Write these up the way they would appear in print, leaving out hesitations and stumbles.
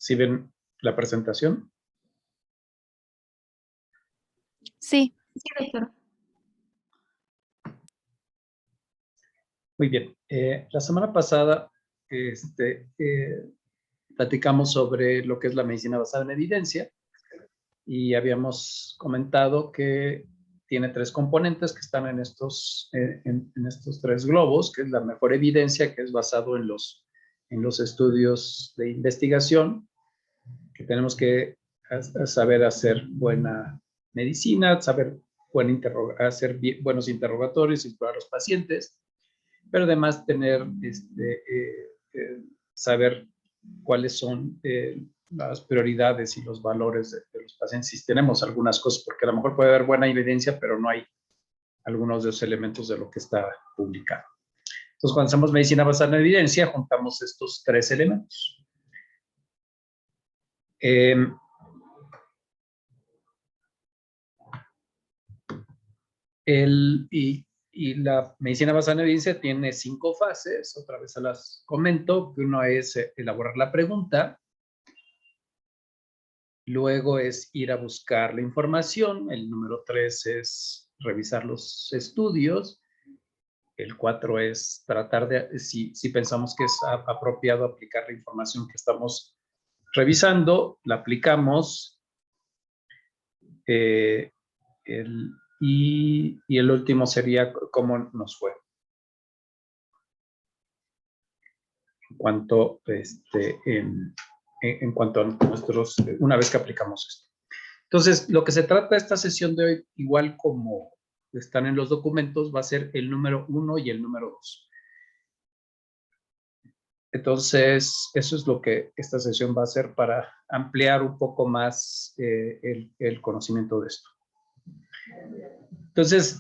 ¿Sí ven la presentación? Sí. Sí, doctor. Muy bien. La semana pasada platicamos sobre lo que es la medicina basada en evidencia y habíamos comentado que tiene tres componentes que están en estos tres globos, que es la mejor evidencia, que es basado en los estudios de investigación, que tenemos que saber hacer buena medicina, saber hacer buenos interrogatorios, explorar a los pacientes, pero además tener, saber cuáles son las prioridades y los valores de los pacientes. Si tenemos algunas cosas, porque a lo mejor puede haber buena evidencia, pero no hay algunos de los elementos de lo que está publicado. Entonces, cuando hacemos medicina basada en evidencia, juntamos estos tres elementos. Y la medicina basada en evidencia tiene 5 fases, otra vez se las comento, que uno es elaborar la pregunta, luego es ir a buscar la información, el número 3 es revisar los estudios, el 4 es tratar de, si pensamos que es apropiado aplicar la información que estamos revisando, la aplicamos, y el último sería cómo nos fue. En cuanto a nuestros, una vez que aplicamos esto. Entonces, lo que se trata de esta sesión de hoy, igual como están en los documentos, va a ser el número 1 y el número 2. Entonces, eso es lo que esta sesión va a hacer para ampliar un poco más el conocimiento de esto. Entonces,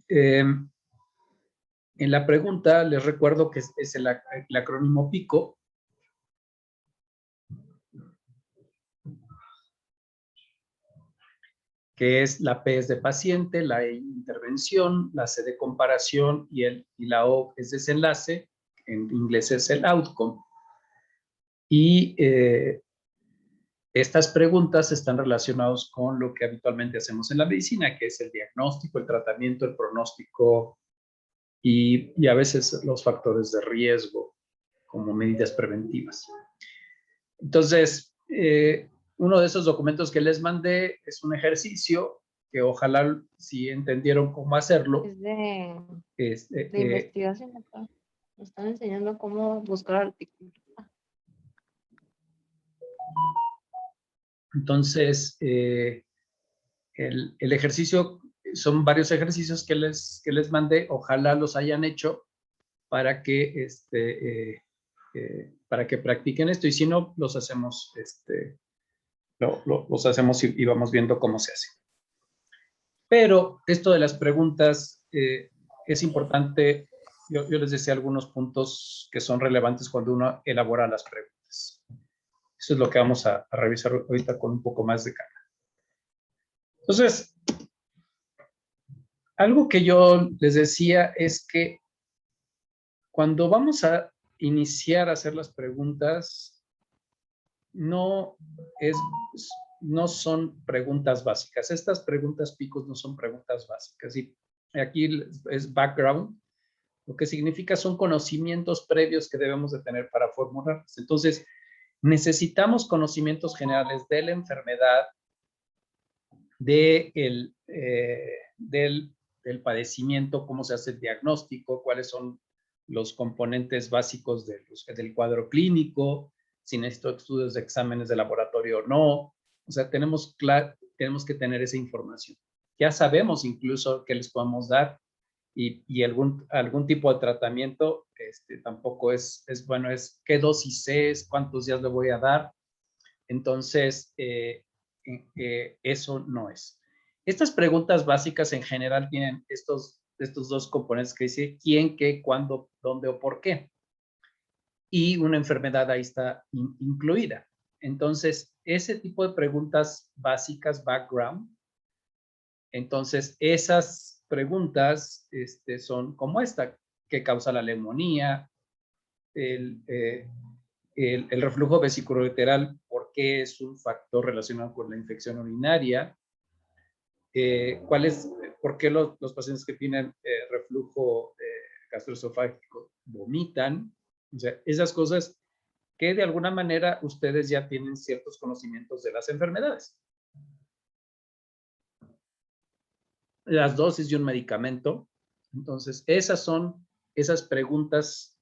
en la pregunta les recuerdo que es el acrónimo PICO. Que es la P es de paciente, la E intervención, la C de comparación y la O es desenlace, en inglés es el outcome. Y estas preguntas están relacionadas con lo que habitualmente hacemos en la medicina, que es el diagnóstico, el tratamiento, el pronóstico y a veces los factores de riesgo como medidas preventivas. Entonces, uno de esos documentos que les mandé es un ejercicio que ojalá, si entendieron cómo hacerlo. Es de investigación. Nos están enseñando cómo buscar artículos. Entonces, el ejercicio, son varios ejercicios que les mandé, ojalá los hayan hecho para que, para que practiquen esto, y si no, los hacemos, los hacemos y vamos viendo cómo se hace. Pero esto de las preguntas es importante. Yo les decía algunos puntos que son relevantes cuando uno elabora las preguntas. Eso es lo que vamos a revisar ahorita con un poco más de calma. Entonces, algo que yo les decía es que cuando vamos a iniciar a hacer las preguntas, no son preguntas básicas. Estas preguntas picos no son preguntas básicas. Y aquí es background, lo que significa son conocimientos previos que debemos de tener para formularlas. Entonces, necesitamos conocimientos generales de la enfermedad, del padecimiento, cómo se hace el diagnóstico, cuáles son los componentes básicos del cuadro clínico, si necesito estudios de exámenes de laboratorio o no. O sea, tenemos que tener esa información. Ya sabemos incluso qué les podemos dar y algún tipo de tratamiento tampoco es bueno, es qué dosis es, cuántos días le voy a dar. Entonces, eso no es. Estas preguntas básicas en general tienen estos dos componentes que dice quién, qué, cuándo, dónde o por qué. Y una enfermedad ahí está incluida. Entonces, ese tipo de preguntas básicas, background, entonces esas preguntas son como esta: ¿qué causa la neumonía? El reflujo vesicoureteral, ¿por qué es un factor relacionado con la infección urinaria? ¿Por qué los pacientes que tienen reflujo gastroesofágico vomitan? O sea, esas cosas que de alguna manera ustedes ya tienen ciertos conocimientos de las enfermedades. Las dosis de un medicamento. Entonces, esas preguntas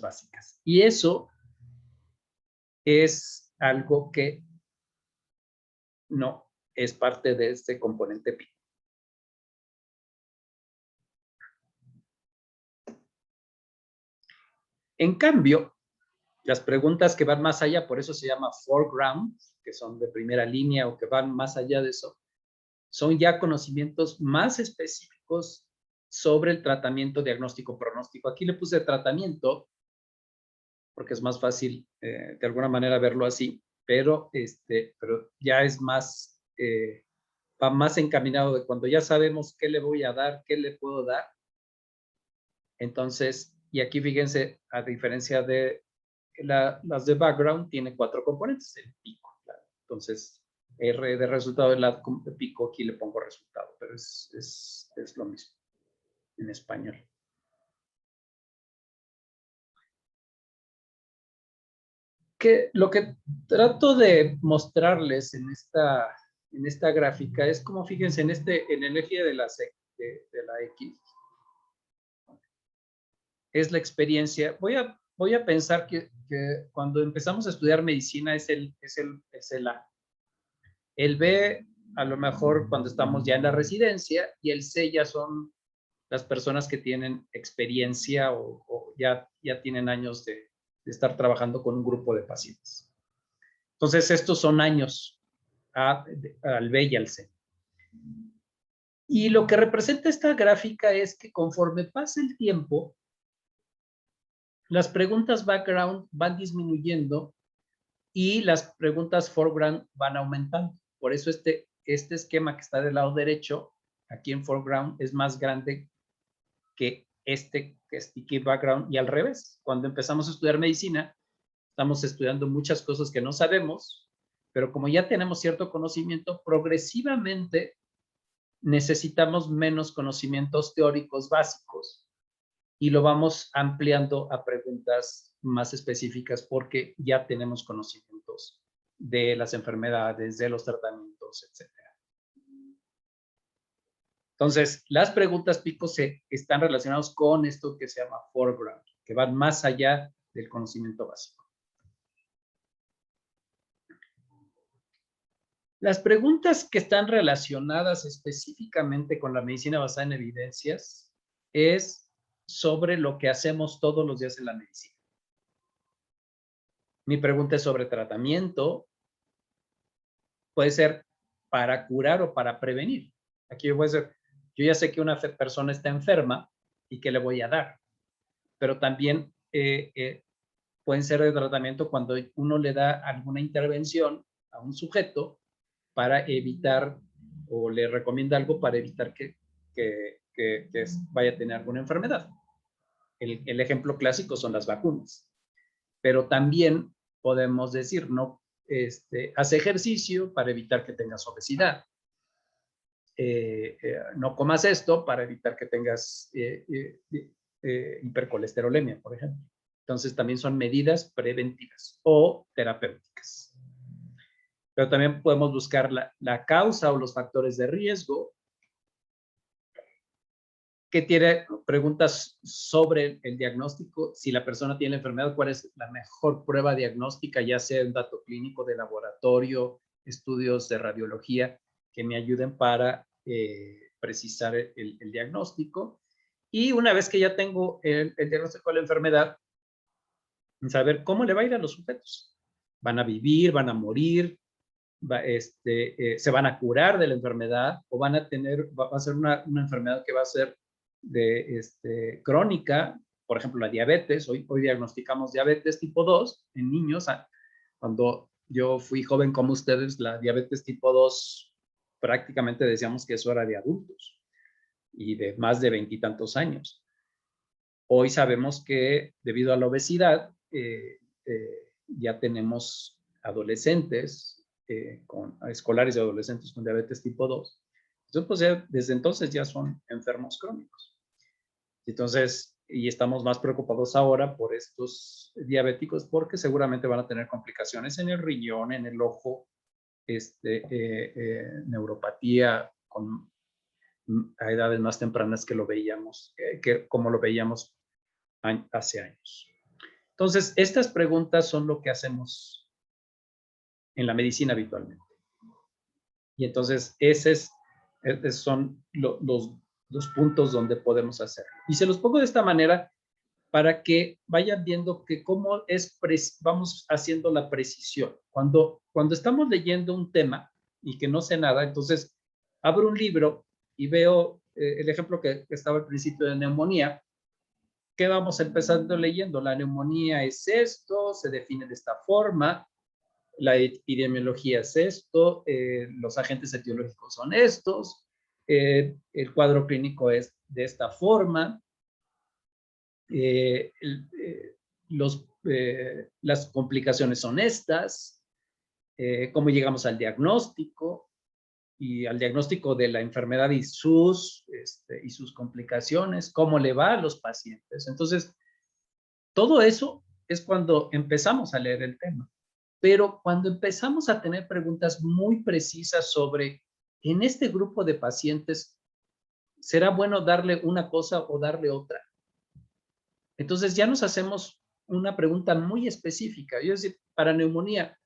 básicas. Y eso es algo que no es parte de este componente PICO. En cambio, las preguntas que van más allá, por eso se llama foreground, que son de primera línea o que van más allá de eso, son ya conocimientos más específicos sobre el tratamiento, diagnóstico, pronóstico. Aquí le puse tratamiento porque es más fácil de alguna manera verlo así, pero ya es más, va más encaminado de cuando ya sabemos qué le voy a dar, qué le puedo dar. Entonces, y aquí fíjense, a diferencia de las de background, tiene 4 componentes, el pico. Claro. Entonces, R de resultado de la pico, aquí le pongo resultado, pero es lo mismo en español. Lo que trato de mostrarles en esta gráfica es como, fíjense, en el eje de la X, es la experiencia. Voy a pensar que cuando empezamos a estudiar medicina es el A. El B, a lo mejor cuando estamos ya en la residencia, y el C ya son las personas que tienen experiencia o ya tienen años de estar trabajando con un grupo de pacientes. Entonces, estos son años al B y al C. Y lo que representa esta gráfica es que conforme pasa el tiempo, las preguntas background van disminuyendo y las preguntas foreground van aumentando. Por eso este esquema que está del lado derecho, aquí en foreground, es más grande que que sticky background, y al revés. Cuando empezamos a estudiar medicina, estamos estudiando muchas cosas que no sabemos, pero como ya tenemos cierto conocimiento, progresivamente necesitamos menos conocimientos teóricos básicos y lo vamos ampliando a preguntas más específicas porque ya tenemos conocimientos de las enfermedades, de los tratamientos, etc. Entonces, las preguntas pico están relacionadas con esto que se llama foreground, que van más allá del conocimiento básico. Las preguntas que están relacionadas específicamente con la medicina basada en evidencias es sobre lo que hacemos todos los días en la medicina. Mi pregunta es sobre tratamiento. Puede ser para curar o para prevenir. Aquí yo voy a decir, yo ya sé que una persona está enferma y qué le voy a dar, pero también pueden ser de tratamiento cuando uno le da alguna intervención a un sujeto para evitar o le recomienda algo para evitar que vaya a tener alguna enfermedad. El ejemplo clásico son las vacunas, pero también podemos decir, no, haz ejercicio para evitar que tengas obesidad. No comas esto para evitar que tengas hipercolesterolemia, por ejemplo. Entonces también son medidas preventivas o terapéuticas. Pero también podemos buscar la causa o los factores de riesgo, que tiene preguntas sobre el diagnóstico. Si la persona tiene la enfermedad, ¿cuál es la mejor prueba diagnóstica? Ya sea un dato clínico de laboratorio, estudios de radiología, que me ayuden para precisar el diagnóstico. Y una vez que ya tengo el diagnóstico de la enfermedad, saber cómo le va a ir a los sujetos. ¿Van a vivir? ¿Van a morir? ¿Se van a curar de la enfermedad? ¿O van a tener, va a ser una enfermedad que va a ser crónica? Por ejemplo, la diabetes. Hoy diagnosticamos diabetes tipo 2 en niños. Cuando yo fui joven como ustedes, la diabetes tipo 2 prácticamente decíamos que eso era de adultos y de más de 20 y tantos años. Hoy sabemos que debido a la obesidad ya tenemos adolescentes, escolares y adolescentes con diabetes tipo 2. Entonces, pues desde entonces ya son enfermos crónicos. Entonces, y estamos más preocupados ahora por estos diabéticos porque seguramente van a tener complicaciones en el riñón, en el ojo, neuropatía a edades más tempranas que lo veíamos, como lo veíamos hace años. Entonces, estas preguntas son lo que hacemos en la medicina habitualmente. Y entonces, esos son los puntos donde podemos hacerlo. Y se los pongo de esta manera para que vayan viendo que cómo vamos haciendo la precisión. Cuando estamos leyendo un tema y que no sé nada, entonces abro un libro y veo el ejemplo que estaba al principio de neumonía. ¿Qué vamos empezando leyendo? La neumonía es esto, se define de esta forma, la epidemiología es esto, los agentes etiológicos son estos, el cuadro clínico es de esta forma, las complicaciones son estas, cómo llegamos al diagnóstico y al diagnóstico de la enfermedad y sus complicaciones, cómo le va a los pacientes. Entonces, todo eso es cuando empezamos a leer el tema. Pero cuando empezamos a tener preguntas muy precisas sobre, en este grupo de pacientes, ¿será bueno darle una cosa o darle otra? Entonces ya nos hacemos una pregunta muy específica. Es decir, para neumonía,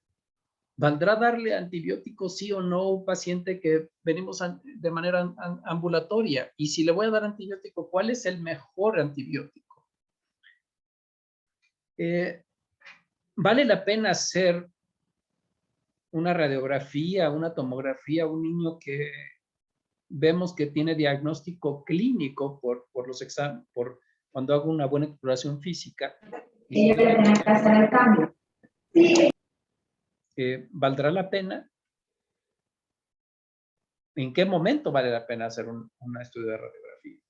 ¿valdrá darle antibióticos sí o no a un paciente que venimos de manera ambulatoria? Y si le voy a dar antibiótico, ¿cuál es el mejor antibiótico? ¿Vale la pena hacer una radiografía, una tomografía a un niño que vemos que tiene diagnóstico clínico por los exámenes, por cuando hago una buena exploración física? ¿Valdrá la pena? ¿En qué momento vale la pena hacer un estudio de radiografía?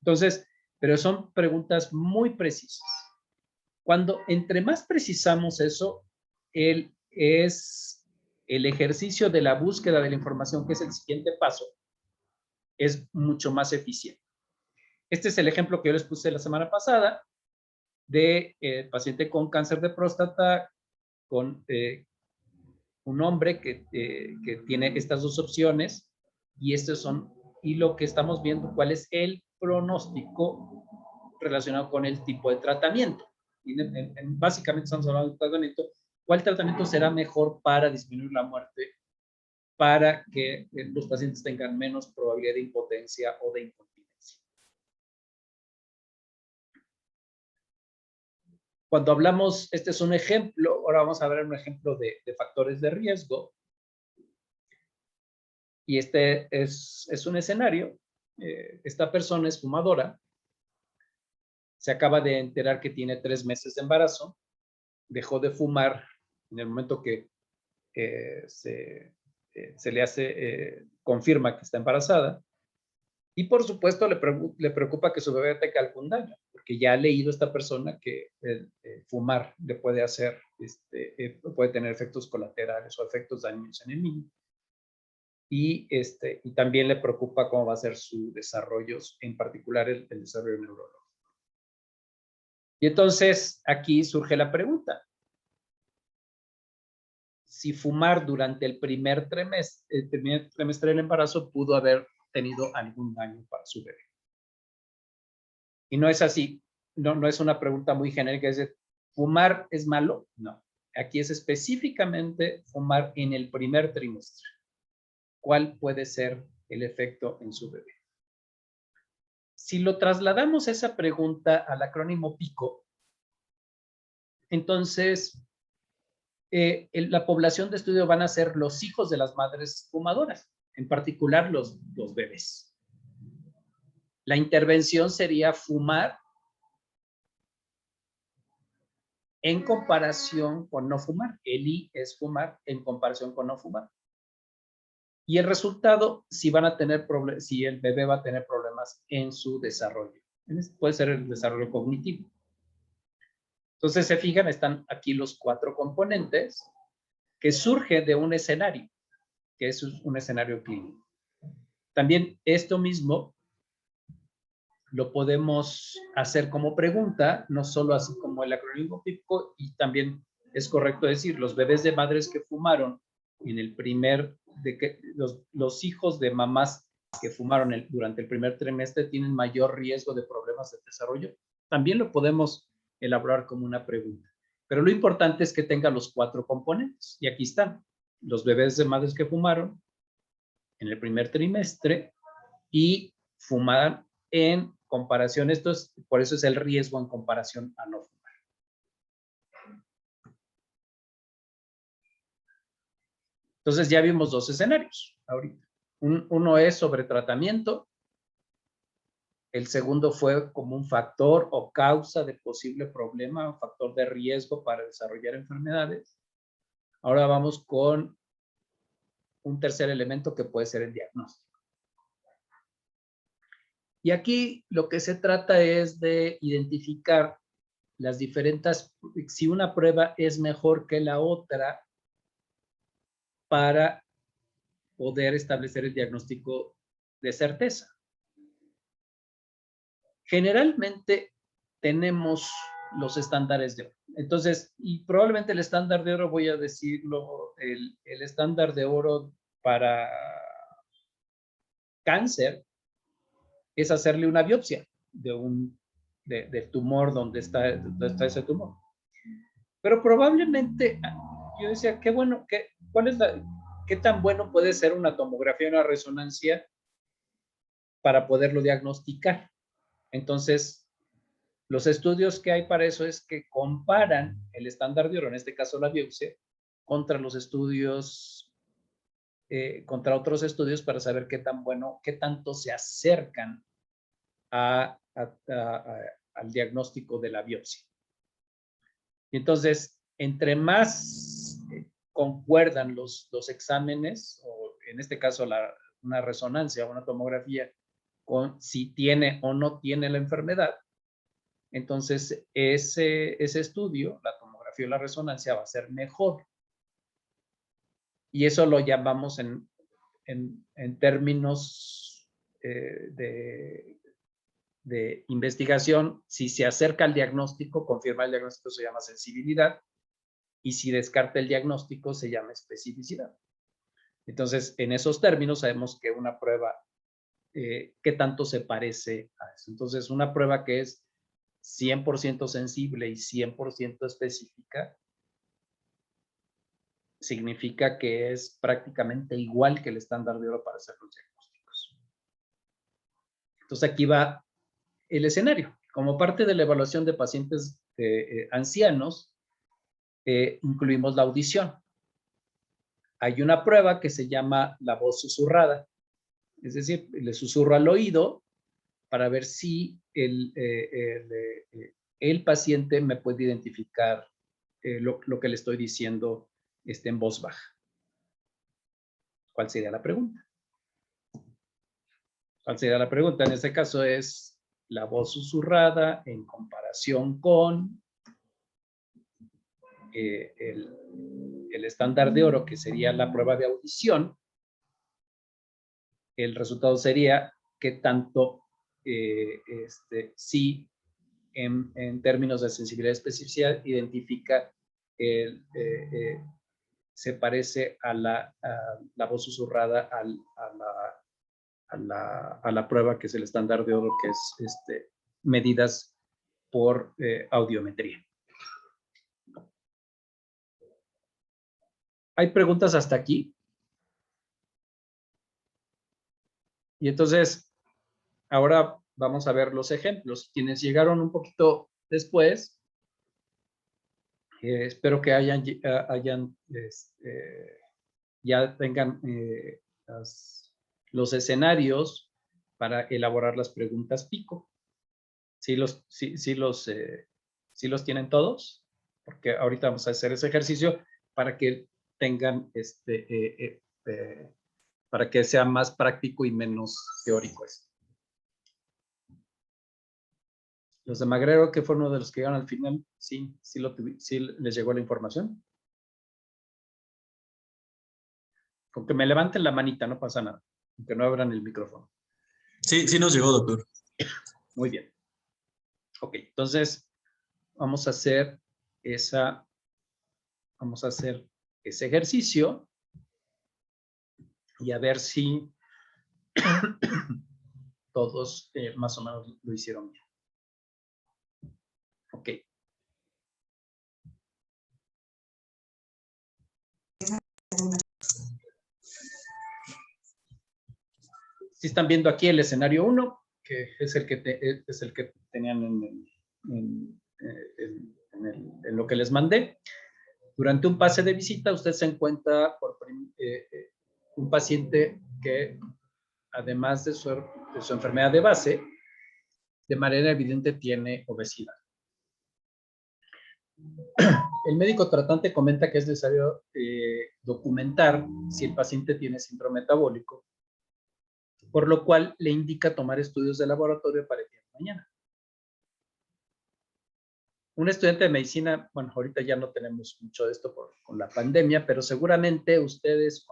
Entonces, pero son preguntas muy precisas. Cuando entre más precisamos eso, es el ejercicio de la búsqueda de la información, que es el siguiente paso, es mucho más eficiente. Este es el ejemplo que yo les puse la semana pasada de paciente con cáncer de próstata, con un hombre que tiene estas dos opciones, y lo que estamos viendo, cuál es el pronóstico relacionado con el tipo de tratamiento. Y básicamente estamos hablando de tratamiento. ¿Cuál tratamiento será mejor para disminuir la muerte, para que los pacientes tengan menos probabilidad de impotencia o de incontinencia? Cuando hablamos, este es un ejemplo, ahora vamos a ver un ejemplo de factores de riesgo. Y este es un escenario. Esta persona es fumadora, se acaba de enterar que tiene 3 meses de embarazo, dejó de fumar en el momento que se le confirma que está embarazada, y por supuesto le preocupa que su bebé tenga algún daño, porque ya ha leído esta persona que fumar le puede hacer, puede tener efectos colaterales o efectos dañinos en el niño. Y también le preocupa cómo va a ser su desarrollo, en particular el desarrollo neurológico. Y entonces aquí surge la pregunta. Si fumar durante el primer trimestre del embarazo pudo haber tenido algún daño para su bebé. Y no es así, no es una pregunta muy genérica, es decir, ¿fumar es malo? No. Aquí es específicamente fumar en el primer trimestre. ¿Cuál puede ser el efecto en su bebé? Si lo trasladamos esa pregunta al acrónimo PICO, entonces la población de estudio van a ser los hijos de las madres fumadoras, en particular los bebés. La intervención sería fumar en comparación con no fumar. El I es fumar en comparación con no fumar. Y el resultado, si el bebé va a tener problemas en su desarrollo. Puede ser el desarrollo cognitivo. Entonces, se fijan, están aquí los 4 componentes que surgen de un escenario, que es un escenario clínico. También esto mismo lo podemos hacer como pregunta, no solo así como el acrónimo PICO, y también es correcto decir, los bebés de madres que fumaron en el los hijos de mamás que fumaron durante el primer trimestre tienen mayor riesgo de problemas de desarrollo. También lo podemos elaborar como una pregunta. Pero lo importante es que tenga los 4 componentes. Y aquí están. Los bebés de madres que fumaron en el primer trimestre y fumaron en comparación. Por eso es el riesgo en comparación a no fumar. Entonces ya vimos 2 escenarios ahorita. Uno es sobre tratamiento. El segundo fue como un factor o causa de posible problema, un factor de riesgo para desarrollar enfermedades. Ahora vamos con un tercer elemento que puede ser el diagnóstico. Y aquí lo que se trata es de identificar las diferentes, si una prueba es mejor que la otra para poder establecer el diagnóstico de certeza. Generalmente tenemos los estándares de oro. Entonces, y probablemente el estándar de oro, voy a decirlo, el estándar de oro para cáncer es hacerle una biopsia del tumor donde está ese tumor. Pero probablemente, yo decía, ¿qué tan bueno puede ser una tomografía y una resonancia para poderlo diagnosticar? Entonces, los estudios que hay para eso es que comparan el estándar de oro, en este caso la biopsia, contra los estudios, contra otros estudios para saber qué tanto se acercan al diagnóstico de la biopsia. Y entonces, entre más concuerdan los exámenes, o en este caso una resonancia o una tomografía, con si tiene o no tiene la enfermedad, entonces ese estudio, la tomografía o la resonancia, va a ser mejor. Y eso lo llamamos en términos de investigación, si se acerca al diagnóstico, confirma el diagnóstico, se llama sensibilidad, y si descarta el diagnóstico, se llama especificidad. Entonces, en esos términos sabemos que una prueba, ¿qué tanto se parece a eso? Entonces, una prueba que es 100% sensible y 100% específica, significa que es prácticamente igual que el estándar de oro para hacer los diagnósticos. Entonces, aquí va el escenario. Como parte de la evaluación de pacientes ancianos, incluimos la audición. Hay una prueba que se llama la voz susurrada. Es decir, le susurro al oído para ver si el paciente me puede identificar lo que le estoy diciendo en voz baja. ¿Cuál sería la pregunta? ¿Cuál sería la pregunta? En este caso es la voz susurrada en comparación con el estándar de oro, que sería la prueba de audición. El resultado sería qué tanto si en términos de sensibilidad y especificidad, identifica, se parece a la voz susurrada a la prueba que es el estándar de oro, que es medidas por audiometría. ¿Hay preguntas hasta aquí? Y entonces, ahora vamos a ver los ejemplos. Quienes llegaron un poquito después, espero que ya tengan los escenarios para elaborar las preguntas pico. ¿Sí los tienen todos? Porque ahorita vamos a hacer ese ejercicio para que tengan para que sea más práctico y menos teórico esto. Los de Magrero, que fue uno de los que llegaron al final, sí les llegó la información. Con que me levanten la manita, no pasa nada, aunque no abran el micrófono. Sí nos llegó, doctor. Muy bien. Ok, entonces vamos a hacer ese ejercicio y a ver si todos más o menos lo hicieron bien. Ok. Si están viendo aquí el escenario 1, que es el que tenían en lo que les mandé. Durante un pase de visita, usted se encuentra un paciente que, además de su enfermedad de base, de manera evidente tiene obesidad. El médico tratante comenta que es necesario documentar si el paciente tiene síndrome metabólico, por lo cual le indica tomar estudios de laboratorio para el día de mañana. Un estudiante de medicina, bueno, ahorita ya no tenemos mucho de esto con la pandemia, pero seguramente ustedes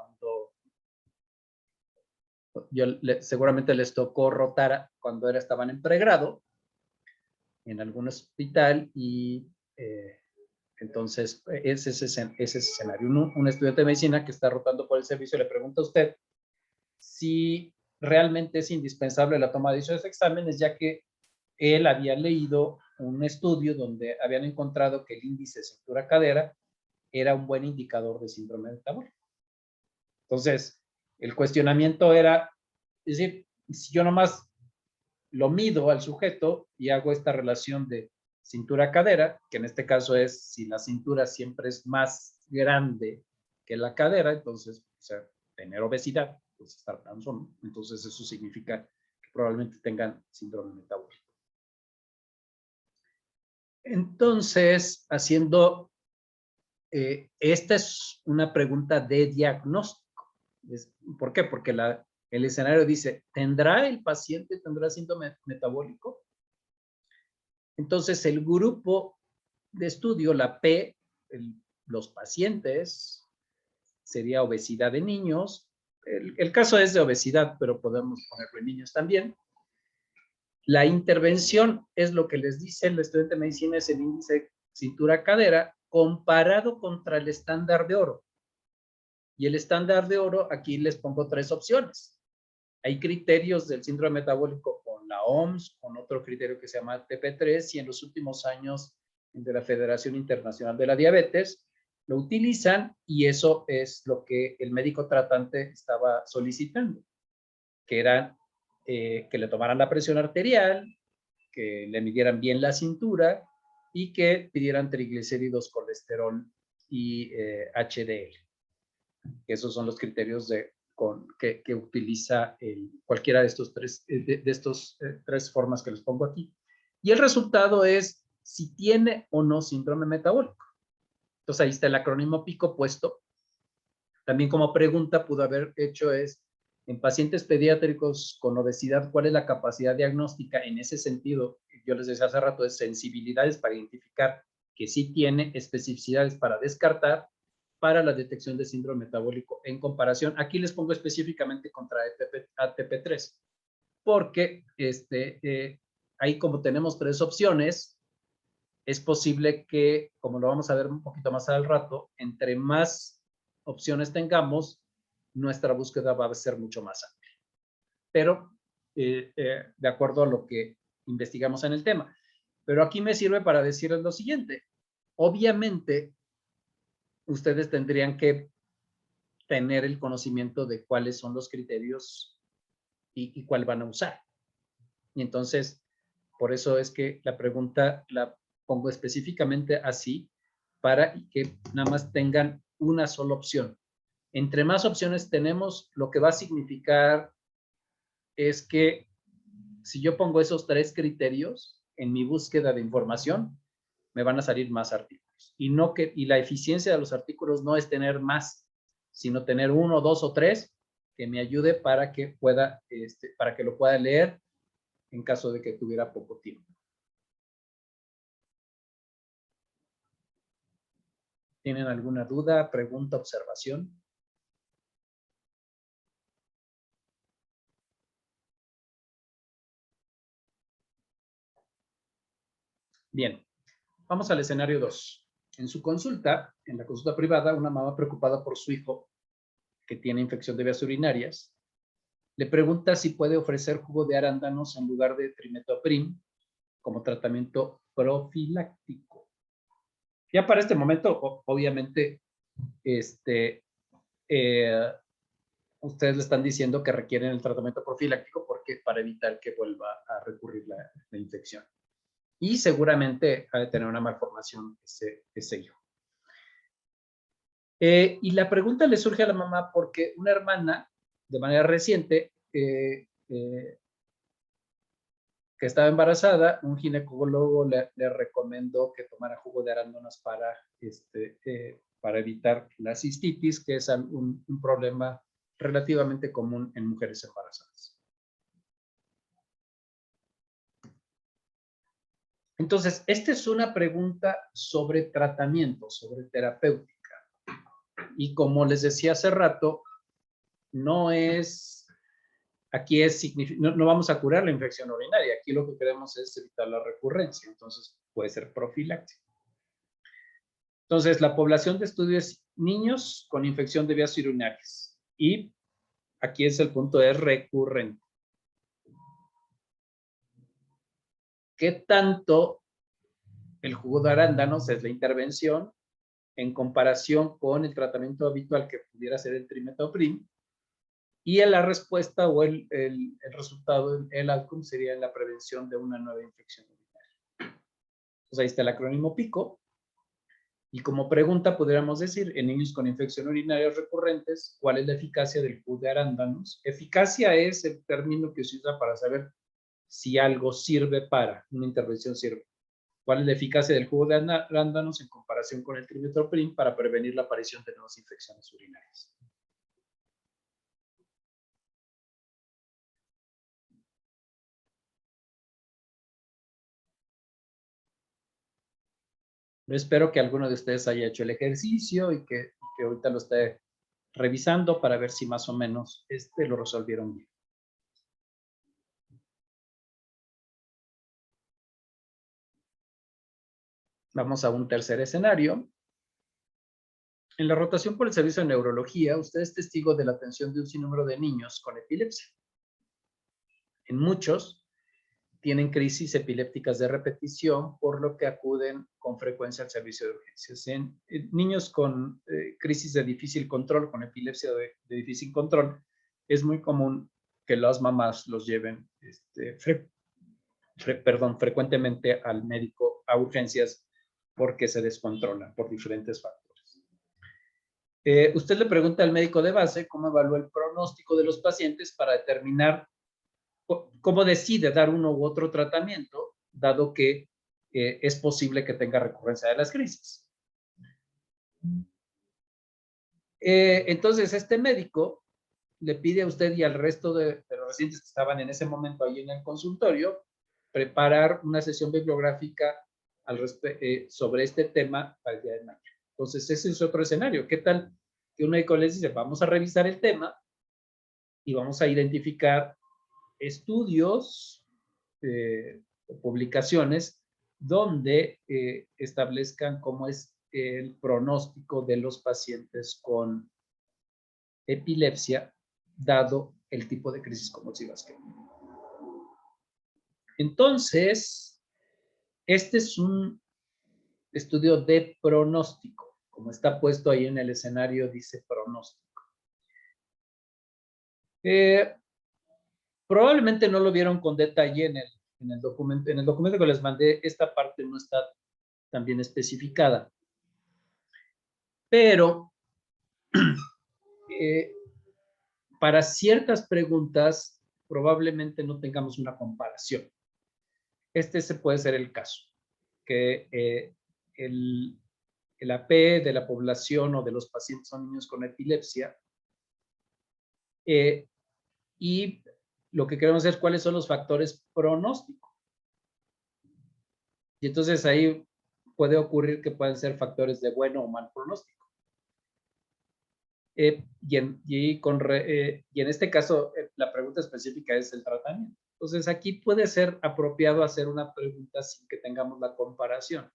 seguramente les tocó rotar cuando estaban en pregrado en algún hospital y entonces ese escenario. Un estudiante de medicina que está rotando por el servicio le pregunta a usted si realmente es indispensable la toma de esos exámenes, ya que él había leído un estudio donde habían encontrado que el índice de cintura-cadera era un buen indicador de síndrome metabólico. Entonces, el cuestionamiento era, es decir, si yo nomás lo mido al sujeto y hago esta relación de cintura-cadera, que en este caso es si la cintura siempre es más grande que la cadera, entonces, o sea, tener obesidad, pues estar panzón, entonces eso significa que probablemente tengan síndrome metabólico. Entonces, esta es una pregunta de diagnóstico. ¿Por qué? Porque el escenario dice, ¿tendrá el paciente síndrome metabólico? Entonces, el grupo de estudio, la P, los pacientes, sería obesidad de niños. El caso es de obesidad, pero podemos ponerlo en niños también. La intervención es lo que les dice el estudiante de medicina, es el índice cintura-cadera comparado contra el estándar de oro. Y el estándar de oro, aquí les pongo 3 opciones. Hay criterios del síndrome metabólico con la OMS, con otro criterio que se llama TP3, y en los últimos años de la Federación Internacional de la Diabetes lo utilizan, y eso es lo que el médico tratante estaba solicitando, que era que le tomaran la presión arterial, que le midieran bien la cintura y que pidieran triglicéridos, colesterol y HDL. Esos son los criterios que utiliza cualquiera de estos tres formas que les pongo aquí. Y el resultado es si tiene o no síndrome metabólico. Entonces ahí está el acrónimo PICO puesto. También como pregunta pudo haber hecho en pacientes pediátricos con obesidad, ¿cuál es la capacidad diagnóstica? En ese sentido, yo les decía hace rato, es sensibilidades para identificar que sí tiene, especificidades para descartar, para la detección de síndrome metabólico en comparación. Aquí les pongo específicamente contra ATP3, porque ahí como tenemos 3 opciones, es posible que, como lo vamos a ver un poquito más al rato, entre más opciones tengamos, nuestra búsqueda va a ser mucho más amplia. Pero de acuerdo a lo que investigamos en el tema. Pero aquí me sirve para decirles lo siguiente. Obviamente, ustedes tendrían que tener el conocimiento de cuáles son los criterios y cuál van a usar. Y entonces, por eso es que la pregunta la pongo específicamente así, para que nada más tengan una sola opción. Entre más opciones tenemos, lo que va a significar es que si yo pongo esos 3 criterios en mi búsqueda de información, me van a salir más artículos. Y la eficiencia de los artículos no es tener más, sino tener 1, 2 o 3 que me ayude para que pueda, para que lo pueda leer en caso de que tuviera poco tiempo. ¿Tienen alguna duda, pregunta, observación? Bien, vamos al escenario 2. En su consulta, en la consulta privada, una mamá preocupada por su hijo que tiene infección de vías urinarias, le pregunta si puede ofrecer jugo de arándanos en lugar de trimetoprim como tratamiento profiláctico. Ya para este momento, obviamente, ustedes le están diciendo que requieren el tratamiento profiláctico porque para evitar que vuelva a recurrir la infección. Y seguramente ha de tener una malformación ese hijo. Y la pregunta le surge a la mamá porque una hermana, de manera reciente, que estaba embarazada, un ginecólogo le recomendó que tomara jugo de arándanos para evitar la cistitis, que es un problema relativamente común en mujeres embarazadas. Entonces, esta es una pregunta sobre tratamiento, sobre terapéutica. Y como les decía hace rato, no vamos a curar la infección urinaria. Aquí lo que queremos es evitar la recurrencia. Entonces, puede ser profiláctico. Entonces, la población de estudio es niños con infección de vías urinarias. Y aquí es el punto, es recurrente. ¿Qué tanto el jugo de arándanos es la intervención en comparación con el tratamiento habitual que pudiera ser el trimetoprim? Y la respuesta o el resultado, el outcome, sería la prevención de una nueva infección urinaria. Entonces ahí está el acrónimo PICO. Y como pregunta podríamos decir, en niños con infección urinaria recurrentes, ¿cuál es la eficacia del jugo de arándanos? Eficacia es el término que se usa para saber si algo sirve para, una intervención sirve. ¿Cuál es la eficacia del jugo de arándanos en comparación con el trimetoprim para prevenir la aparición de nuevas infecciones urinarias? Yo espero que alguno de ustedes haya hecho el ejercicio y que ahorita lo esté revisando para ver si más o menos lo resolvieron bien. Vamos a un tercer escenario. En la rotación por el servicio de neurología, usted es testigo de la atención de un sinnúmero de niños con epilepsia. En muchos tienen crisis epilépticas de repetición, por lo que acuden con frecuencia al servicio de urgencias. En niños con crisis de difícil control, con epilepsia de difícil control, es muy común que las mamás los lleven frecuentemente al médico a urgencias porque se descontrolan por diferentes factores. Usted le pregunta al médico de base cómo evalúa el pronóstico de los pacientes para determinar cómo decide dar uno u otro tratamiento, dado que es posible que tenga recurrencia de las crisis. Entonces, este médico le pide a usted y al resto de los pacientes que estaban en ese momento ahí en el consultorio, preparar una sesión bibliográfica sobre este tema para el día de mañana. Entonces, ese es otro escenario. ¿Qué tal que un médico les dice, vamos a revisar el tema y vamos a identificar estudios, publicaciones donde establezcan cómo es el pronóstico de los pacientes con epilepsia, dado el tipo de crisis convulsivas que tienen. Entonces, este es un estudio de pronóstico. Como está puesto ahí en el escenario, dice pronóstico. Probablemente no lo vieron con detalle en el documento. En el documento que les mandé, esta parte no está tan bien especificada. Pero para ciertas preguntas probablemente no tengamos una comparación. Este puede ser el caso, que el AP de la población o de los pacientes son niños con epilepsia, y lo que queremos es cuáles son los factores pronósticos. Y entonces ahí puede ocurrir que pueden ser factores de bueno o mal pronóstico. Y en este caso, la pregunta específica es el tratamiento. Entonces, aquí puede ser apropiado hacer una pregunta sin que tengamos la comparación.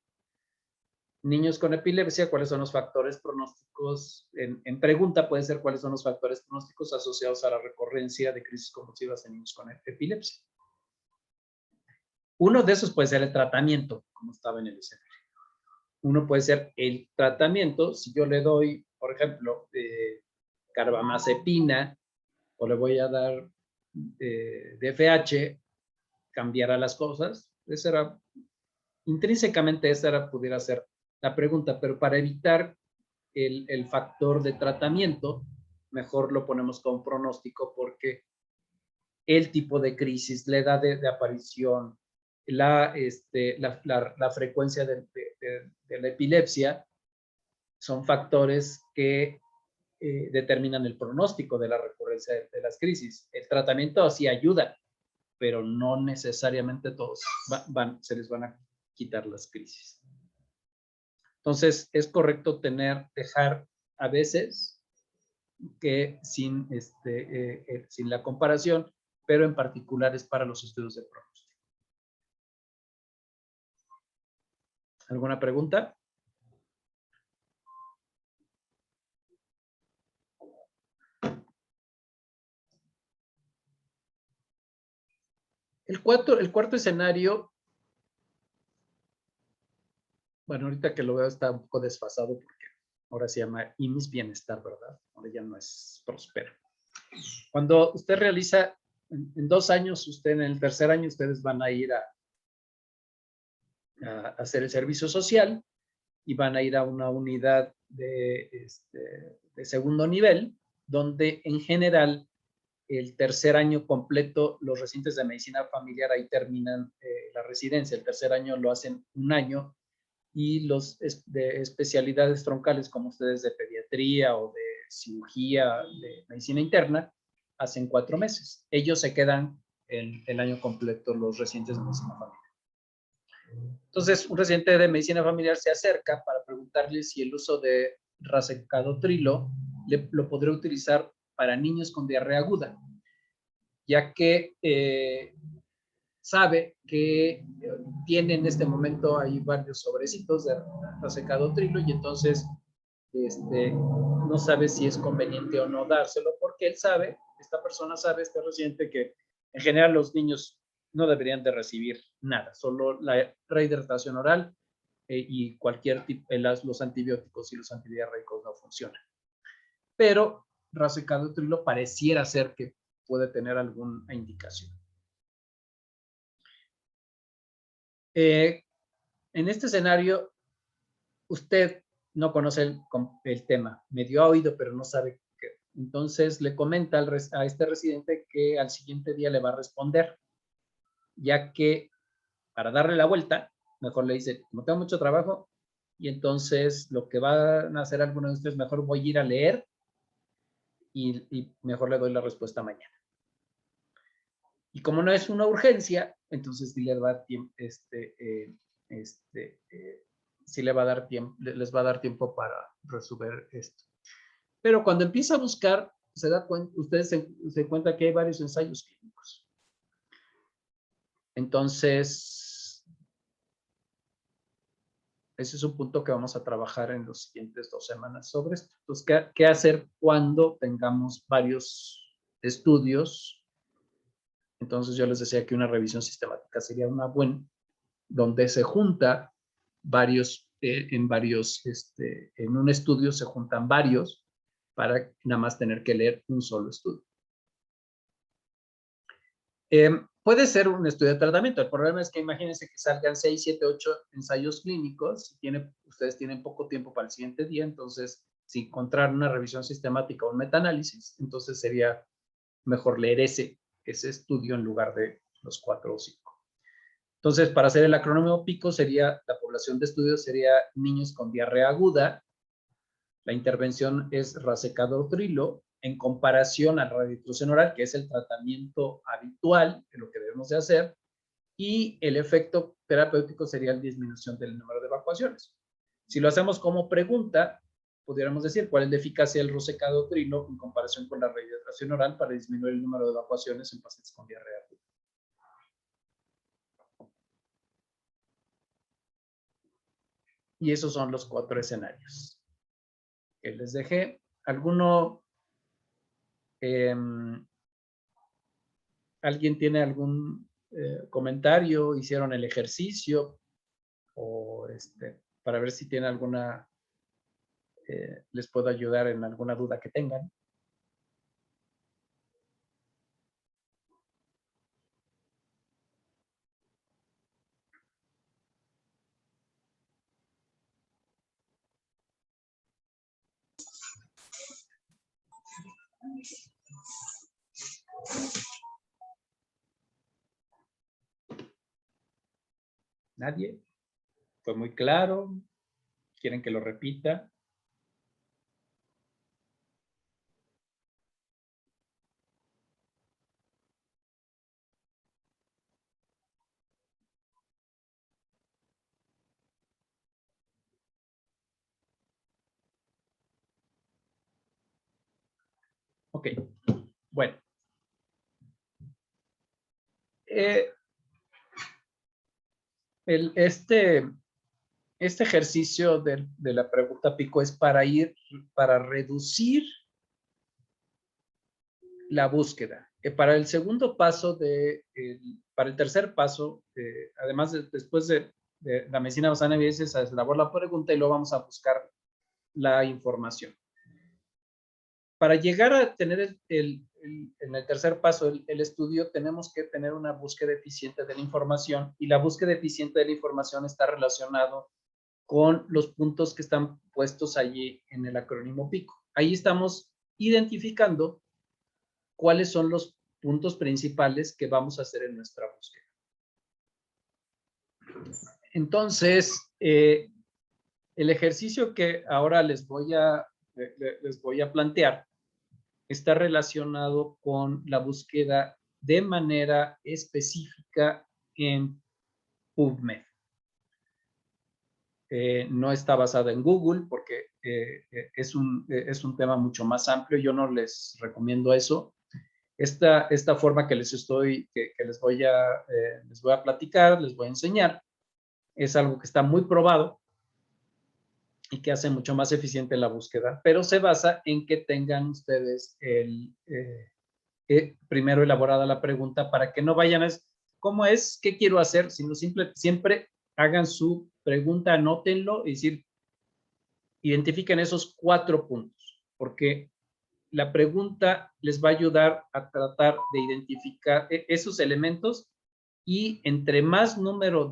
Niños con epilepsia, ¿cuáles son los factores pronósticos? En pregunta puede ser cuáles son los factores pronósticos asociados a la recurrencia de crisis convulsivas en niños con epilepsia. Uno de esos puede ser el tratamiento, como estaba en el escenario. Uno puede ser el tratamiento, si yo le doy, por ejemplo, carbamazepina, o le voy a dar DFH, cambiará las cosas. Intrínsecamente esa pudiera ser la pregunta, pero para evitar el factor de tratamiento, mejor lo ponemos con pronóstico, porque el tipo de crisis, la edad de aparición, la frecuencia de la epilepsia, son factores que determinan el pronóstico de la recurrencia de las crisis. El tratamiento sí ayuda, pero no necesariamente todos se les van a quitar las crisis. Entonces, es correcto dejar a veces que sin la comparación, pero en particular es para los estudios de pronóstico. ¿Alguna pregunta? El cuarto escenario, bueno, ahorita que lo veo está un poco desfasado porque ahora se llama IMSS Bienestar, ¿verdad? Ahora ya no es Prospera. Cuando usted realiza, en 2 años, en el tercer año, ustedes van a ir a hacer el servicio social y van a ir a una unidad de segundo nivel, donde en general el tercer año completo, los residentes de medicina familiar ahí terminan la residencia. El tercer año lo hacen 1 año, y los de especialidades troncales, como ustedes de pediatría o de cirugía, de medicina interna, hacen 4 meses. Ellos se quedan el año completo, los residentes de medicina familiar. Entonces, un residente de medicina familiar se acerca para preguntarle si el uso de racecadotrilo lo podría utilizar para niños con diarrea aguda, ya que sabe que tiene en este momento ahí varios sobrecitos de racecadotrilo, y entonces no sabe si es conveniente o no dárselo, porque él sabe, esta persona sabe, este residente, que en general los niños no deberían de recibir nada, solo la rehidratación oral y cualquier tipo, los antibióticos y los antidiarreicos no funcionan. Pero racecadotrilo pareciera ser que puede tener alguna indicación. En este escenario, usted no conoce el tema, medio ha oído, pero no sabe qué. Entonces le comenta a este residente que al siguiente día le va a responder, ya que para darle la vuelta, mejor le dice, como tengo mucho trabajo, y entonces lo que van a hacer algunos de ustedes, mejor voy a ir a leer y mejor le doy la respuesta mañana. Y como no es una urgencia, entonces sí les va a dar tiempo, sí les va a dar tiempo para resolver esto. Pero cuando empieza a buscar, se da cuenta, ustedes se cuenta que hay varios ensayos clínicos. Entonces, ese es un punto que vamos a trabajar en las siguientes 2 semanas sobre esto. Entonces, ¿qué hacer cuando tengamos varios estudios? Entonces, yo les decía que una revisión sistemática sería una buena, donde se junta varios, en un estudio se juntan varios para nada más tener que leer un solo estudio. Puede ser un estudio de tratamiento. El problema es que imagínense que salgan 6, 7, 8 ensayos clínicos. Ustedes tienen poco tiempo para el siguiente día, entonces, si encontraran una revisión sistemática o un metaanálisis, entonces sería mejor leer ese estudio en lugar de los 4 o 5. Entonces, para hacer el acrónimo PICO, la población de estudios sería niños con diarrea aguda. La intervención es racecadotrilo en comparación al radioinfusión oral, que es el tratamiento habitual de lo que debemos de hacer, y el efecto terapéutico sería la disminución del número de evacuaciones. Si lo hacemos como pregunta, pudiéramos decir cuál es la eficacia del racecadotrilo en comparación con la radioinfusión oral para disminuir el número de evacuaciones en pacientes con diarrea aguda. Y esos son los 4 escenarios que les dejé. ¿Alguien tiene algún comentario? ¿Hicieron el ejercicio? O para ver si tiene alguna, les puedo ayudar en alguna duda que tengan. ¿Nadie? ¿Fue muy claro? ¿Quieren que lo repita? Ok, bueno. Este ejercicio de la pregunta PICO es para reducir la búsqueda. Para el segundo paso, para el tercer paso, además después de la medicina basada en evidencias, se elabora la pregunta y luego vamos a buscar la información. Para llegar a tener en el tercer paso el estudio, tenemos que tener una búsqueda eficiente de la información, y la búsqueda eficiente de la información está relacionado con los puntos que están puestos allí en el acrónimo PICO. Ahí estamos identificando cuáles son los puntos principales que vamos a hacer en nuestra búsqueda. Entonces, el ejercicio que ahora les voy a plantear está relacionado con la búsqueda de manera específica en PubMed. No está basada en Google porque es un tema mucho más amplio. Yo no les recomiendo eso. Esta forma que les voy a platicar, les voy a enseñar, es algo que está muy probado y que hace mucho más eficiente la búsqueda, pero se basa en que tengan ustedes primero elaborada la pregunta para que no vayan a ¿cómo es? ¿Qué quiero hacer? Sino siempre hagan su pregunta, anótenlo y decir, identifiquen esos 4 puntos, porque la pregunta les va a ayudar a tratar de identificar esos elementos, y entre más número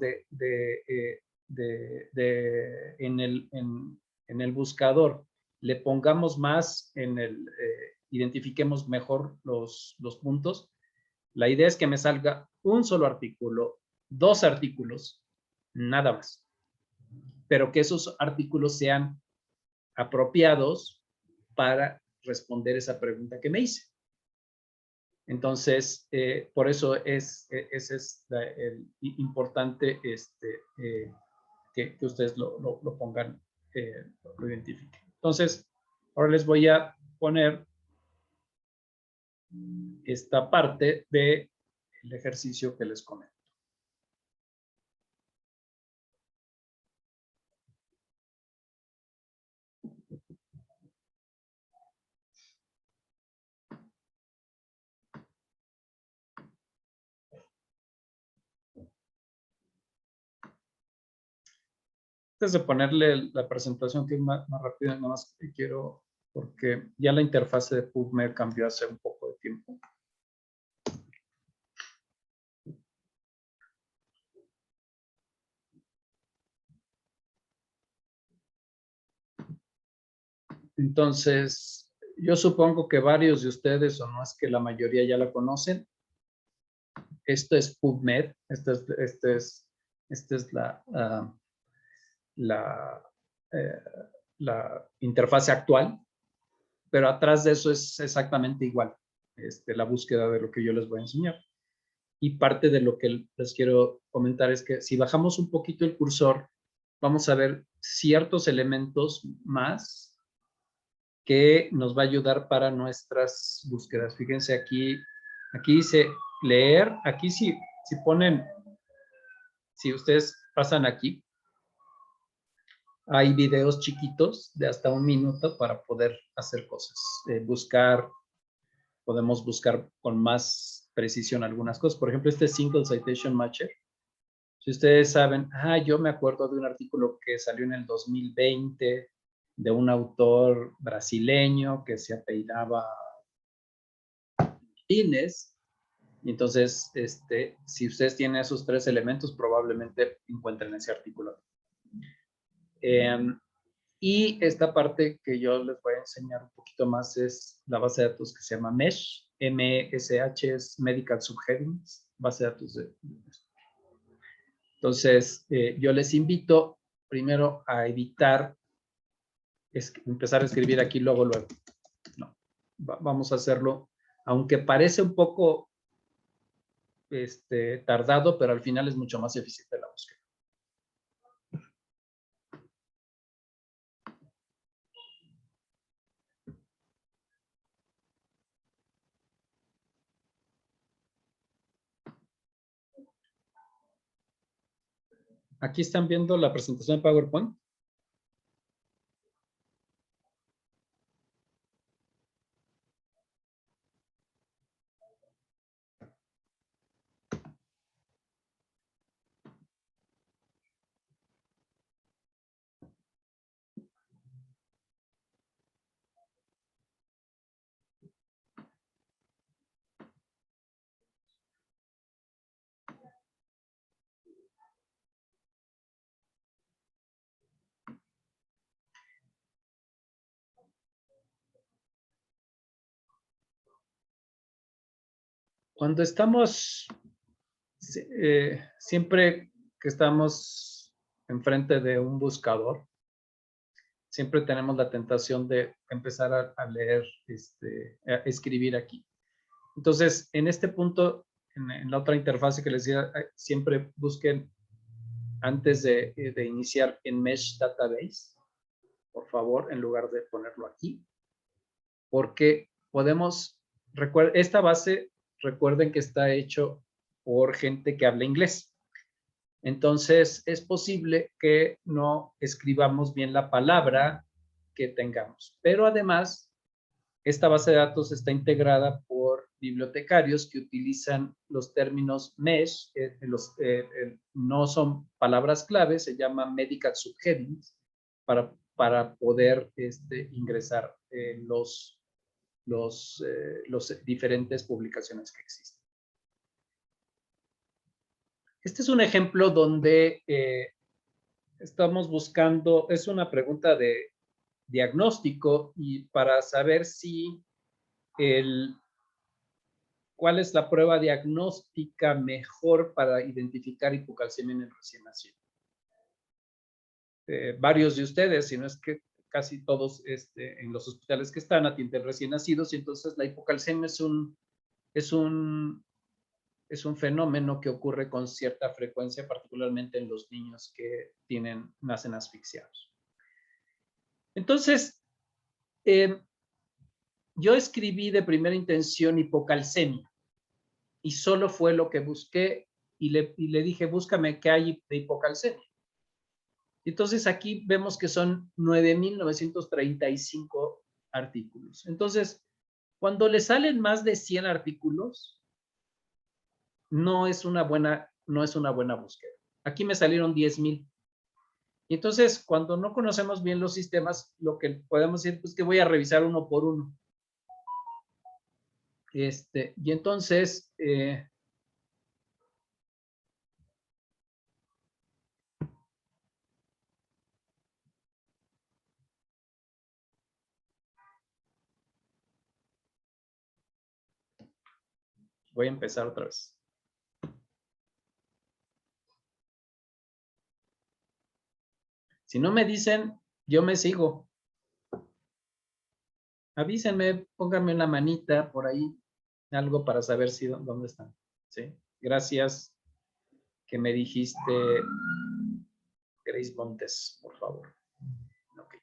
en el buscador le pongamos más identifiquemos mejor los puntos. La idea es que me salga un solo artículo, 2 artículos, nada más, pero que esos artículos sean apropiados para responder esa pregunta que me hice. Entonces, por eso es importante que ustedes lo pongan, lo identifiquen. Entonces, ahora les voy a poner esta parte del ejercicio que les comento. Antes de ponerle la presentación, que es más rápida, nada más que quiero, porque ya la interfase de PubMed cambió hace un poco de tiempo. Entonces, yo supongo que varios de ustedes, o no es que la mayoría ya la conocen. Esto es PubMed, esta es la interfase actual, pero atrás de eso es exactamente igual, la búsqueda de lo que yo les voy a enseñar. Y parte de lo que les quiero comentar es que si bajamos un poquito el cursor, vamos a ver ciertos elementos más que nos va a ayudar para nuestras búsquedas. Fíjense aquí dice leer, aquí si ponen, si ustedes pasan aquí, hay videos chiquitos de hasta 1 minuto para poder hacer cosas. Podemos buscar con más precisión algunas cosas. Por ejemplo, este Single Citation Matcher. Si ustedes saben, yo me acuerdo de un artículo que salió en el 2020 de un autor brasileño que se apellidaba Martínez. Entonces, si ustedes tienen esos 3 elementos, probablemente encuentren ese artículo. Y esta parte que yo les voy a enseñar un poquito más es la base de datos que se llama MESH. M-E-S-H es Medical Subheadings, base de datos de... Entonces, yo les invito primero a evitar empezar a escribir aquí luego. No, vamos a hacerlo, aunque parece un poco tardado, pero al final es mucho más eficiente la búsqueda. Aquí están viendo la presentación de PowerPoint. Cuando estamos, siempre que estamos enfrente de un buscador, siempre tenemos la tentación de empezar a leer, a escribir aquí. Entonces, en este punto, en la otra interfase que les decía, siempre busquen antes de iniciar en Mesh Database, por favor, en lugar de ponerlo aquí, porque podemos, esta base, recuerden que está hecho por gente que habla inglés. Entonces, es posible que no escribamos bien la palabra que tengamos. Pero además, esta base de datos está integrada por bibliotecarios que utilizan los términos MESH, no son palabras clave, se llama Medical Subheadings, para poder ingresar los diferentes publicaciones que existen. Este es un ejemplo donde estamos buscando, es una pregunta de diagnóstico y para saber si cuál es la prueba diagnóstica mejor para identificar hipocalcemia en el recién nacido. Varios de ustedes, si no es que casi todos en los hospitales que están atienden recién nacidos, y entonces la hipocalcemia es un fenómeno que ocurre con cierta frecuencia, particularmente en los niños que nacen asfixiados. Entonces, yo escribí de primera intención hipocalcemia y solo fue lo que busqué y le dije, búscame qué hay de hipocalcemia. Entonces, aquí vemos que son 9,935 artículos. Entonces, cuando le salen más de 100 artículos, no es una buena búsqueda. Aquí me salieron 10,000. Y entonces, cuando no conocemos bien los sistemas, lo que podemos decir es que voy a revisar uno por uno. Y entonces, voy a empezar otra vez. Si no me dicen, yo me sigo. Avísenme, pónganme una manita por ahí, algo para saber si dónde están. ¿Sí? Gracias que me dijiste, Grace Montes, por favor. Okay.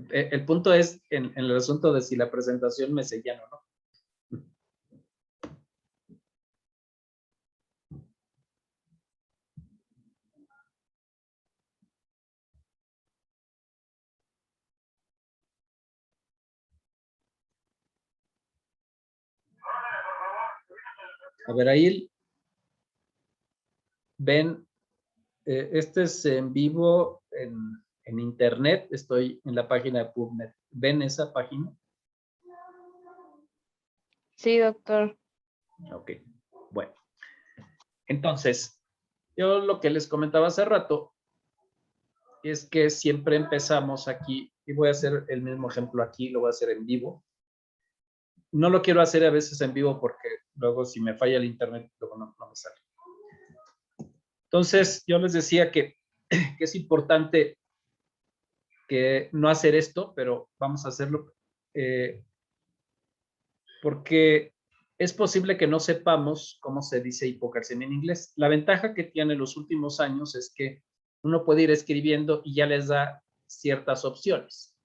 El punto es en el asunto de si la presentación me seguían o no. A ver, ahí ven, este es en vivo en internet, estoy en la página de PubMed. ¿Ven esa página? Sí, doctor. Ok, bueno. Entonces, yo lo que les comentaba hace rato es que siempre empezamos aquí, y voy a hacer el mismo ejemplo aquí, lo voy a hacer en vivo. No lo quiero hacer a veces en vivo porque luego si me falla el internet, luego no me sale. Entonces, yo les decía que es importante que no hacer esto, pero vamos a hacerlo porque es posible que no sepamos cómo se dice hipocalcemia en inglés. La ventaja que tiene los últimos años es que uno puede ir escribiendo y ya les da ciertas opciones.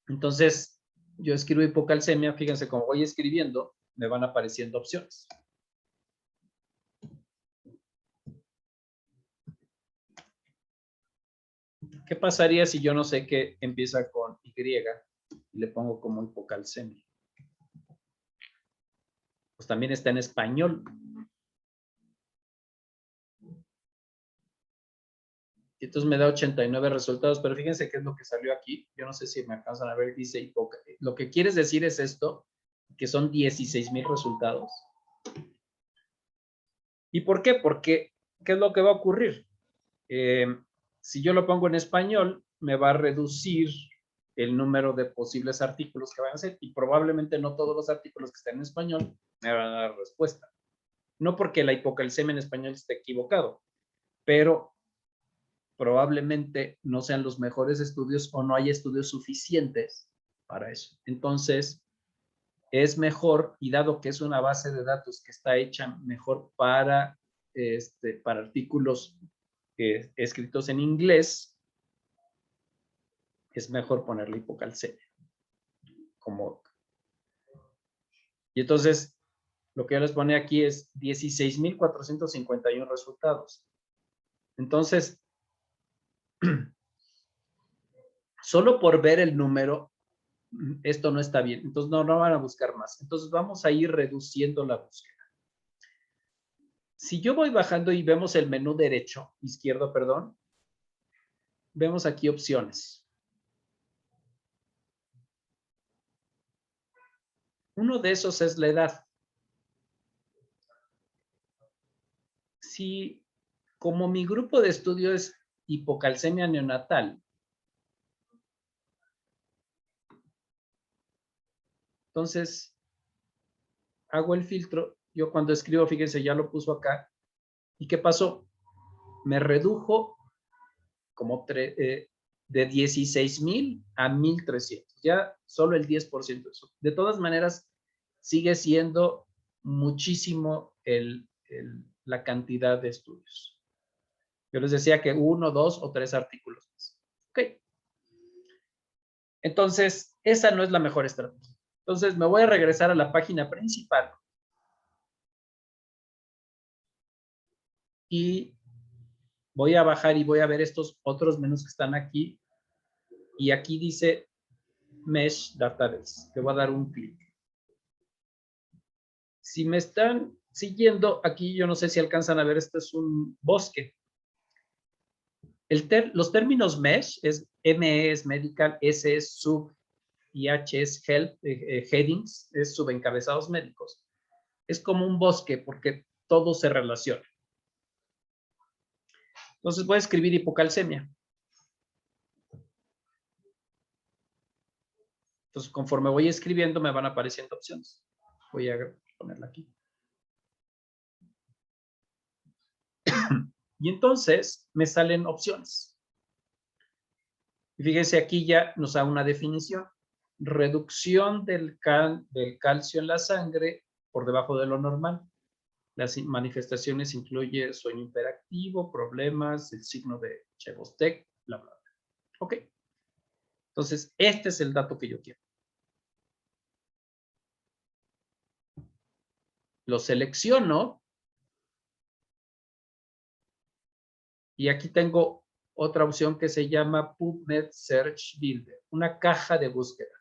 Entonces, yo escribo hipocalcemia, fíjense, como voy escribiendo, me van apareciendo opciones. ¿Qué pasaría si yo no sé que empieza con Y y le pongo como hipocalcemia? Pues también está en español. Y entonces me da 89 resultados, pero fíjense qué es lo que salió aquí. Yo no sé si me alcanzan a ver, dice hipocalcemia. Lo que quieres decir es esto, que son 16,000 resultados. ¿Y por qué? Porque, ¿qué es lo que va a ocurrir? Si yo lo pongo en español, me va a reducir el número de posibles artículos que van a hacer y probablemente no todos los artículos que estén en español me van a dar respuesta. No porque la hipocalcemia en español esté equivocado, pero probablemente no sean los mejores estudios o no hay estudios suficientes para eso. Entonces, es mejor, y dado que es una base de datos que está hecha mejor para artículos escritos en inglés, es mejor ponerle hipocalcemia. Y entonces, lo que yo les pone aquí es 16,451 resultados. Entonces, solo por ver el número, esto no está bien. Entonces, no van a buscar más. Entonces, vamos a ir reduciendo la búsqueda. Si yo voy bajando y vemos el menú izquierdo, perdón, vemos aquí opciones. Uno de esos es la edad. Si, como mi grupo de estudio es hipocalcemia neonatal, entonces hago el filtro. Yo cuando escribo, fíjense, ya lo puso acá. ¿Y qué pasó? Me redujo como de 16,000 a 1,300. Ya solo el 10% de eso. De todas maneras, sigue siendo muchísimo la cantidad de estudios. Yo les decía que 1, 2 o 3 artículos más. Ok. Entonces, esa no es la mejor estrategia. Entonces, me voy a regresar a la página principal. Y voy a bajar y voy a ver estos otros menús que están aquí. Y aquí dice Mesh Database. Le voy a dar un clic. Si me están siguiendo, aquí yo no sé si alcanzan a ver, este es un bosque. Los términos MESH, ME es medical, S es sub y H es health, headings, es subencabezados médicos. Es como un bosque porque todo se relaciona. Entonces voy a escribir hipocalcemia. Entonces, conforme voy escribiendo, me van apareciendo opciones. Voy a ponerla aquí. Y entonces me salen opciones. Y fíjense, aquí ya nos da una definición. Reducción del calcio en la sangre por debajo de lo normal. Las manifestaciones incluyen sueño hiperactivo, problemas, el signo de Chebostek, bla, bla, bla. Ok. Entonces, este es el dato que yo quiero. Lo selecciono. Y aquí tengo otra opción que se llama PubMed Search Builder, una caja de búsqueda.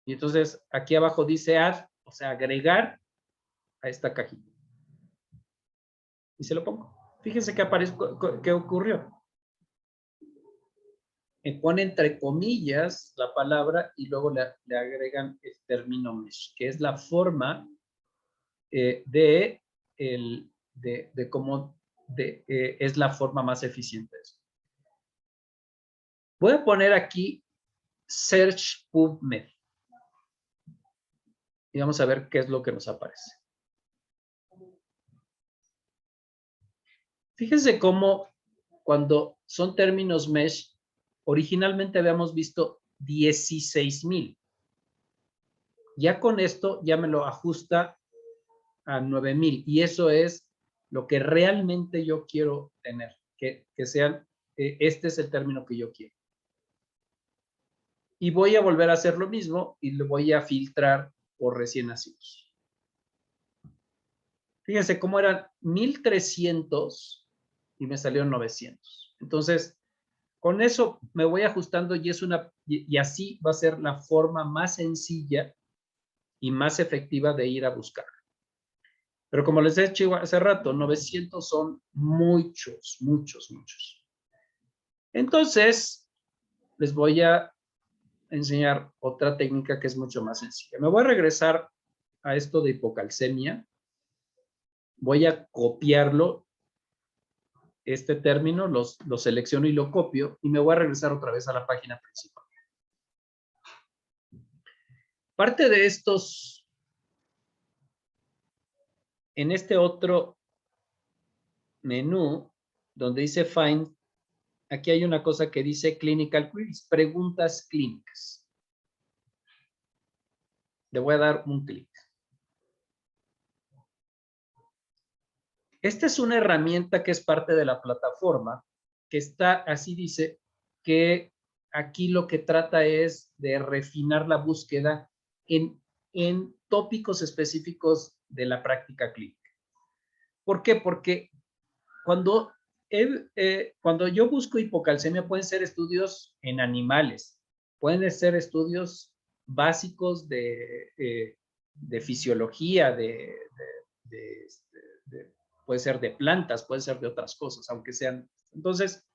Y entonces aquí abajo dice add, o sea, agregar a esta cajita. Y se lo pongo. Fíjense qué ocurrió. Me pone entre comillas la palabra y luego le agregan el término mesh, que es la forma cómo es la forma más eficiente de eso. Voy a poner aquí Search PubMed. Y vamos a ver qué es lo que nos aparece. Fíjense cómo cuando son términos mesh, originalmente habíamos visto 16,000. Ya con esto ya me lo ajusta a 9,000 y eso es lo que realmente yo quiero tener, que sean, este es el término que yo quiero. Y voy a volver a hacer lo mismo y lo voy a filtrar por recién nacidos. Fíjense cómo eran 1,300 y me salieron 900. Entonces, con eso me voy ajustando y así va a ser la forma más sencilla y más efectiva de ir a buscar. Pero como les he dicho hace rato, 900 son muchos, muchos, muchos. Entonces, les voy a enseñar otra técnica que es mucho más sencilla. Me voy a regresar a esto de hipocalcemia. Voy a copiarlo, este término, lo selecciono y lo copio, y me voy a regresar otra vez a la página principal. Parte de estos, en este otro menú, donde dice Find, aquí hay una cosa que dice Clinical Queries, preguntas clínicas. Le voy a dar un clic. Esta es una herramienta que es parte de la plataforma, que está, así dice, que aquí lo que trata es de refinar la búsqueda en tópicos específicos de la práctica clínica. ¿Por qué? Porque cuando yo busco hipocalcemia, pueden ser estudios en animales, pueden ser estudios básicos de fisiología, puede ser de plantas, puede ser de otras cosas, aunque sean. Entonces,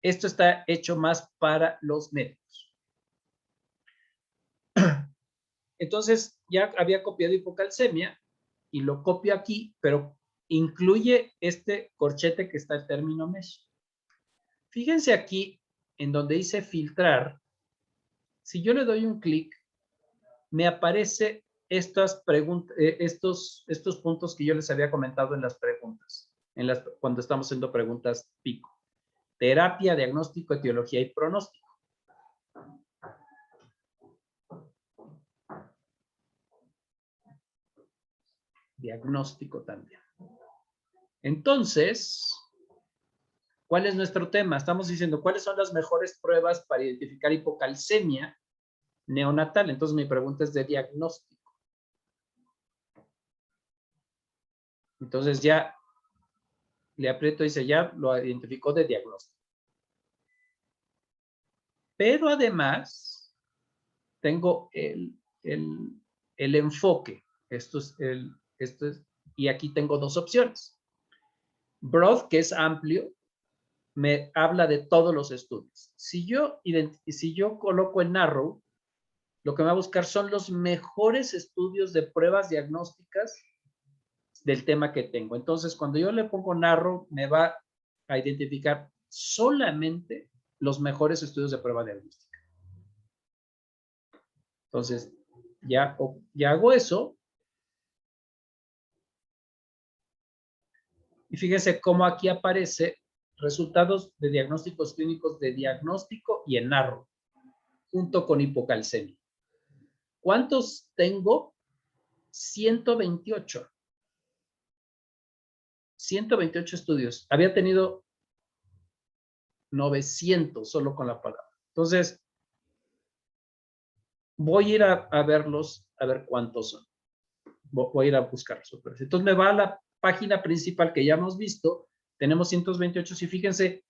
esto está hecho más para los médicos. Entonces, ya había copiado hipocalcemia y lo copio aquí, pero incluye este corchete que está el término mesh. Fíjense aquí en donde dice filtrar. Si yo le doy un clic, me aparece estas preguntas, estos puntos que yo les había comentado en las preguntas, cuando estamos haciendo preguntas pico. Terapia, diagnóstico, etiología y pronóstico. Diagnóstico también. Entonces, ¿cuál es nuestro tema? Estamos diciendo, ¿cuáles son las mejores pruebas para identificar hipocalcemia neonatal? Entonces, mi pregunta es de diagnóstico. Entonces, ya le aprieto y dice, ya lo identificó de diagnóstico. Pero además, tengo el enfoque. Y aquí tengo dos opciones. Broad, que es amplio, me habla de todos los estudios. Si yo coloco en narrow, lo que me va a buscar son los mejores estudios de pruebas diagnósticas del tema que tengo. Entonces, cuando yo le pongo narrow, me va a identificar solamente los mejores estudios de prueba diagnóstica. Entonces, ya hago eso. Y fíjense cómo aquí aparece resultados de diagnósticos clínicos de diagnóstico y en narrow, junto con hipocalcemia. ¿Cuántos tengo? 128. 128 estudios. Había tenido 900 solo con la palabra. Entonces, voy a ir a verlos, a ver cuántos son. Voy a ir a buscarlos. Entonces, me va a la página principal que ya hemos visto. Tenemos 128 y fíjense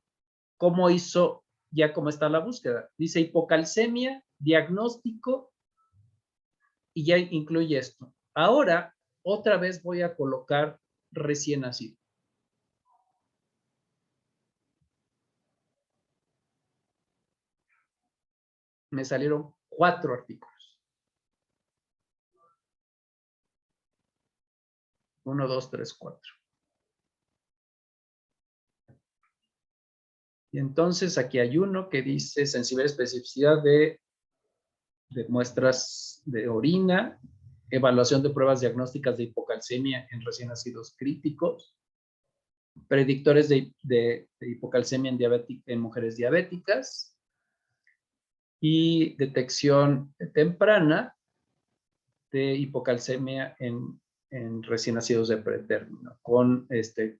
cómo hizo, ya cómo está la búsqueda. Dice hipocalcemia, diagnóstico, y ya incluye esto. Ahora, otra vez voy a colocar recién nacido. Me salieron 4 artículos. 1, 2, 3, 4. Y entonces aquí hay uno que dice sensibilidad y especificidad de muestras de orina, evaluación de pruebas diagnósticas de hipocalcemia en recién nacidos críticos, predictores de hipocalcemia en mujeres diabéticas y detección temprana de hipocalcemia en recién nacidos de pretérmino con el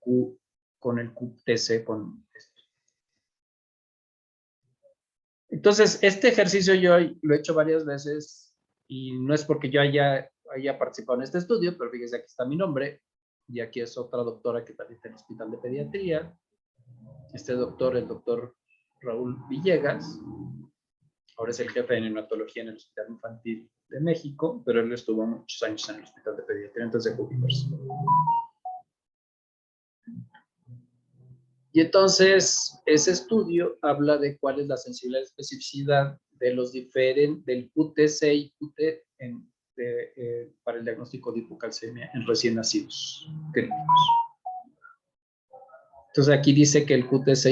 QTC. Entonces, este ejercicio yo lo he hecho varias veces y no es porque yo haya participado en este estudio, pero fíjese, aquí está mi nombre y aquí es otra doctora que también está en el Hospital de Pediatría. Este doctor, el doctor Raúl Villegas, ahora es el jefe de neonatología en el Hospital Infantil de México, pero él estuvo muchos años en el Hospital de Pediatría antes de jubilarse. Y entonces, ese estudio habla de cuál es la sensibilidad y especificidad de los del QTC y QT para el diagnóstico de hipocalcemia en recién nacidos críticos. Entonces, aquí dice que el QTC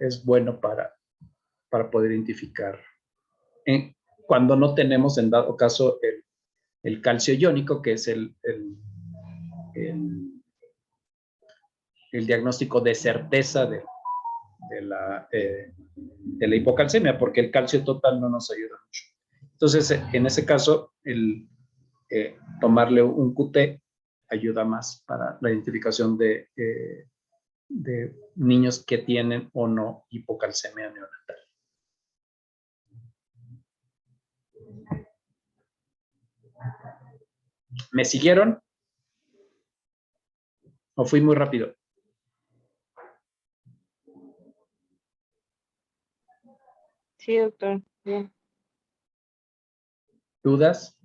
es bueno para poder identificar. Cuando no tenemos, en dado caso, el calcio iónico, que es el diagnóstico de certeza de la hipocalcemia, porque el calcio total no nos ayuda mucho. Entonces, en ese caso, tomarle un QT ayuda más para la identificación de niños que tienen o no hipocalcemia neonatal. ¿Me siguieron? ¿O fui muy rápido? Sí, doctor. Bien. ¿Dudas?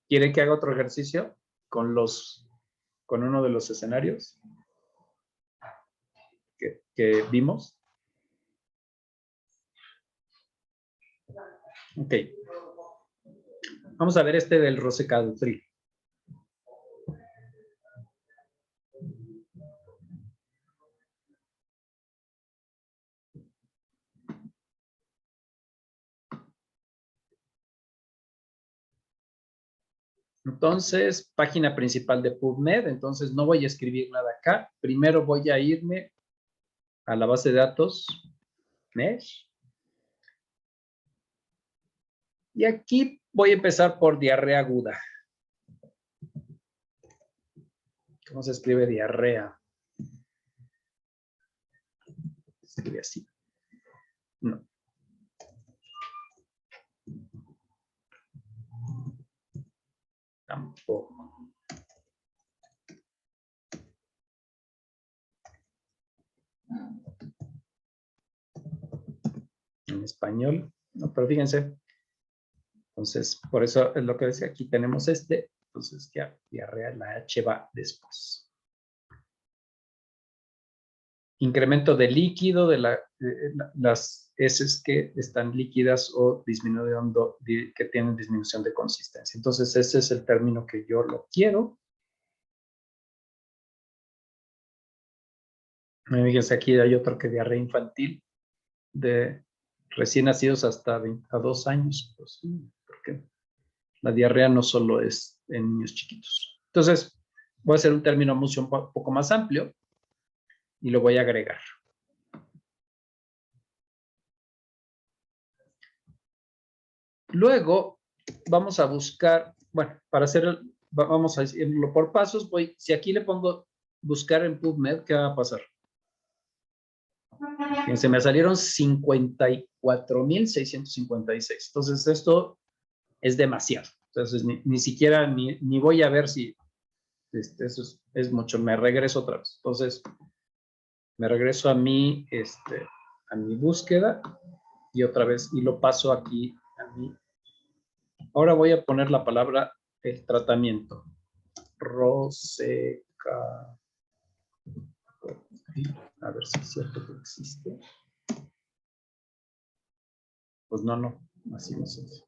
¿Quieren que haga otro ejercicio con uno de los escenarios que vimos? Ok. Vamos a ver este del rosecadutril. Entonces, página principal de PubMed. Entonces, no voy a escribir nada acá. Primero voy a irme a la base de datos MESH. Y aquí voy a empezar por diarrea aguda. ¿Cómo se escribe diarrea? Se escribe así. No. Tampoco. En español, no, pero fíjense. Entonces, por eso es lo que decía, aquí tenemos este, entonces ya diarrea, la H va después. Incremento de líquido de las heces que están líquidas o disminuyendo, que tienen disminución de consistencia. Entonces, ese es el término que yo lo quiero. Fíjense, aquí hay otro que diarrea infantil de recién nacidos hasta 22 años. Pues, porque la diarrea no solo es en niños chiquitos. Entonces, voy a hacer un término mucho un poco más amplio y lo voy a agregar. Luego, vamos a buscar, bueno, para hacer, vamos a decirlo por pasos, si aquí le pongo buscar en PubMed, ¿qué va a pasar? Fíjense, me salieron 54,656. Entonces, esto es demasiado. Entonces, ni siquiera, ni voy a ver si eso es mucho. Me regreso otra vez. Entonces, me regreso a mi búsqueda y otra vez, y lo paso aquí a mi. Ahora voy a poner la palabra el tratamiento. Roseca. A ver si es cierto que existe. Pues no, así no se hace.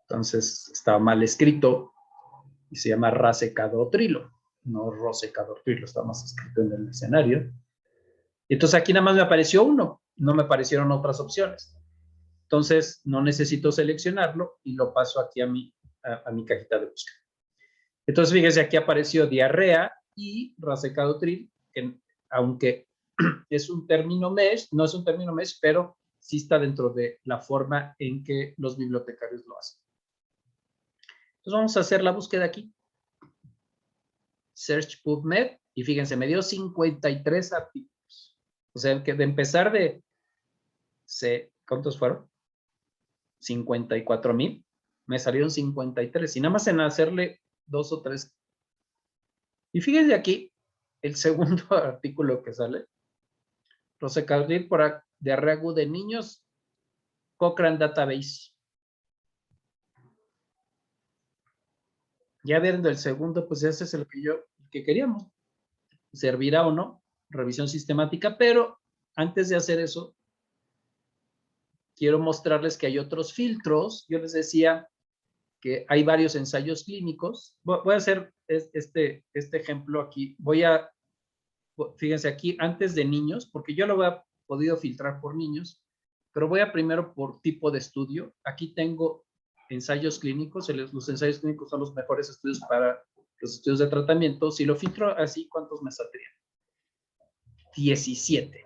Entonces estaba mal escrito y se llama racecadotrilo, no rosecadotrilo, está más escrito en el escenario. Y entonces aquí nada más me apareció uno, no me aparecieron otras opciones. Entonces no necesito seleccionarlo y lo paso aquí a mi cajita de búsqueda. Entonces fíjense, aquí apareció diarrea y racecadotril, que aunque es un término MESH, no es un término MESH, pero sí está dentro de la forma en que los bibliotecarios lo hacen. Entonces vamos a hacer la búsqueda aquí. Search PubMed, y fíjense, me dio 53 artículos. O sea, que de empezar de, ¿cuántos fueron? 54,000, me salieron 53, y nada más en hacerle 2 o 3. Y fíjense aquí, el segundo artículo que sale, rosecadotril por diarrea aguda de niños, Cochrane Database. Ya viendo el segundo, pues ese es el que queríamos. ¿Servirá o no? Revisión sistemática, pero antes de hacer eso, quiero mostrarles que hay otros filtros. Yo les decía que hay varios ensayos clínicos. Voy a hacer este ejemplo aquí. Fíjense aquí, antes de niños, porque yo lo había podido filtrar por niños, pero voy a primero por tipo de estudio. Aquí tengo ensayos clínicos. Los ensayos clínicos son los mejores estudios para los estudios de tratamiento. Si lo filtro así, ¿cuántos me saldrían? 17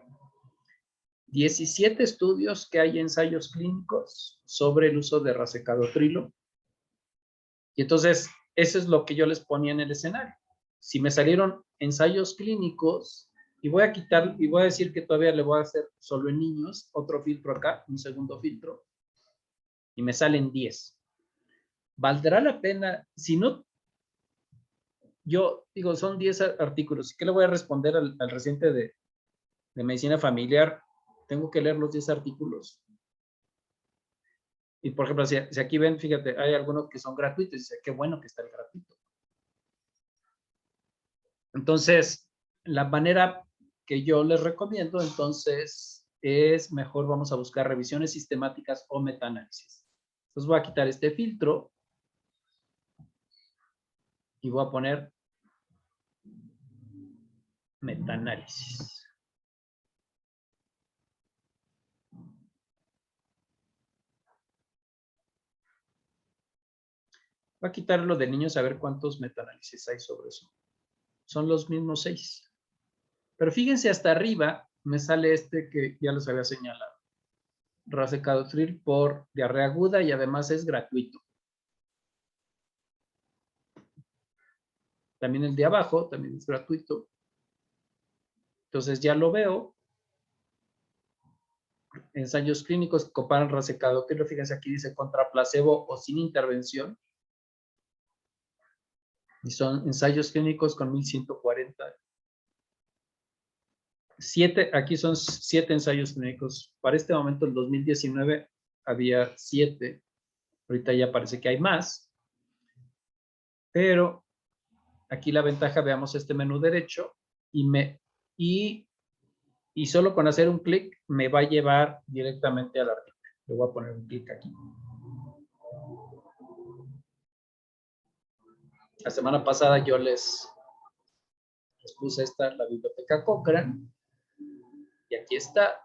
estudios que hay ensayos clínicos sobre el uso de racecadotrilo. Y entonces, eso es lo que yo les ponía en el escenario. Si me salieron ensayos clínicos, y voy a quitar, y voy a decir que todavía le voy a hacer solo en niños, otro filtro acá, un segundo filtro, y me salen 10. ¿Valdrá la pena? Si no, yo digo, son 10 artículos. ¿Y qué le voy a responder al residente de medicina familiar? Tengo que leer los 10 artículos. Y por ejemplo, si aquí ven, fíjate, hay algunos que son gratuitos. Y dice, qué bueno que está el gratuito. Entonces, la manera que yo les recomiendo, entonces, es mejor vamos a buscar revisiones sistemáticas o metaanálisis. Entonces voy a quitar este filtro y voy a poner metaanálisis. Voy a quitar lo de niños a ver cuántos metaanálisis hay sobre eso. Son los mismos 6. Pero fíjense, hasta arriba me sale este que ya les había señalado. Racecadotril por diarrea aguda y además es gratuito. También el de abajo, también es gratuito. Entonces ya lo veo. ensayos clínicos que comparan rasecadotrilo, fíjense aquí dice contra placebo o sin intervención. Y son ensayos clínicos con 1140. Aquí son 7 ensayos clínicos. Para este momento, en 2019, había 7. Ahorita ya parece que hay más. Pero aquí la ventaja, veamos este menú derecho, y solo con hacer un clic me va a llevar directamente al artículo. Le voy a poner un clic aquí. La semana pasada yo les puse la biblioteca Cochrane, y aquí está.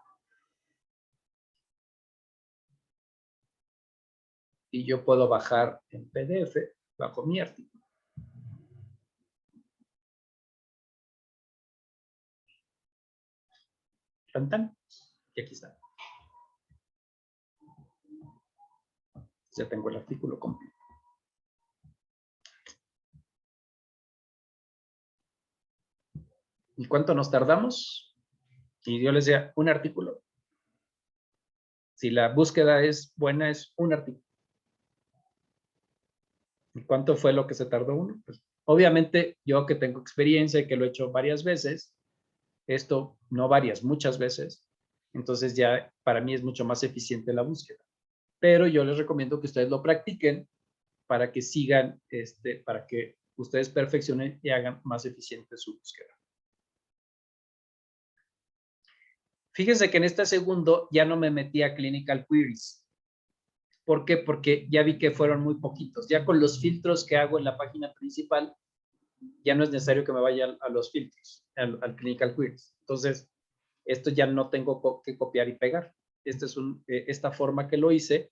Y yo puedo bajar en PDF, bajo mi artículo. Tan. Y aquí está. Ya tengo el artículo completo. ¿Y cuánto nos tardamos? Y yo les decía, un artículo. Si la búsqueda es buena, es un artículo. ¿Y cuánto fue lo que se tardó uno? Pues, obviamente, yo que tengo experiencia y que lo he hecho varias veces, esto no varias, muchas veces, entonces ya para mí es mucho más eficiente la búsqueda. Pero yo les recomiendo que ustedes lo practiquen para que sigan, para que ustedes perfeccionen y hagan más eficiente su búsqueda. Fíjense que en este segundo ya no me metí a Clinical Queries. ¿Por qué? Porque ya vi que fueron muy poquitos. Ya con los filtros que hago en la página principal, ya no es necesario que me vaya a los filtros, al Clinical Queries. Entonces, esto ya no tengo que copiar y pegar. Esta forma que lo hice,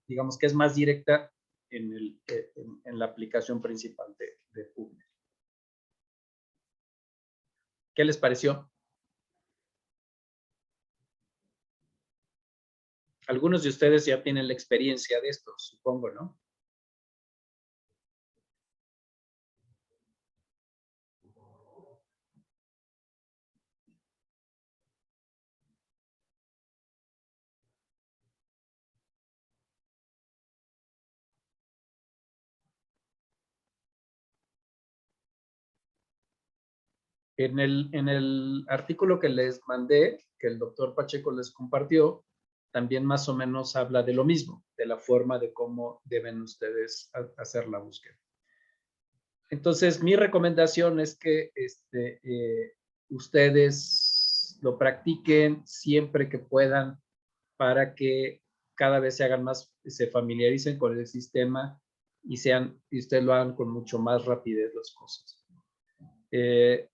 digamos que es más directa en la aplicación principal de PubMed. ¿Qué les pareció? Algunos de ustedes ya tienen la experiencia de esto, supongo, ¿no? En el artículo que les mandé, que el doctor Pacheco les compartió, también más o menos habla de lo mismo, de la forma de cómo deben ustedes hacer la búsqueda. Entonces, mi recomendación es que ustedes lo practiquen siempre que puedan para que cada vez se familiaricen con el sistema y ustedes lo hagan con mucho más rapidez las cosas. Y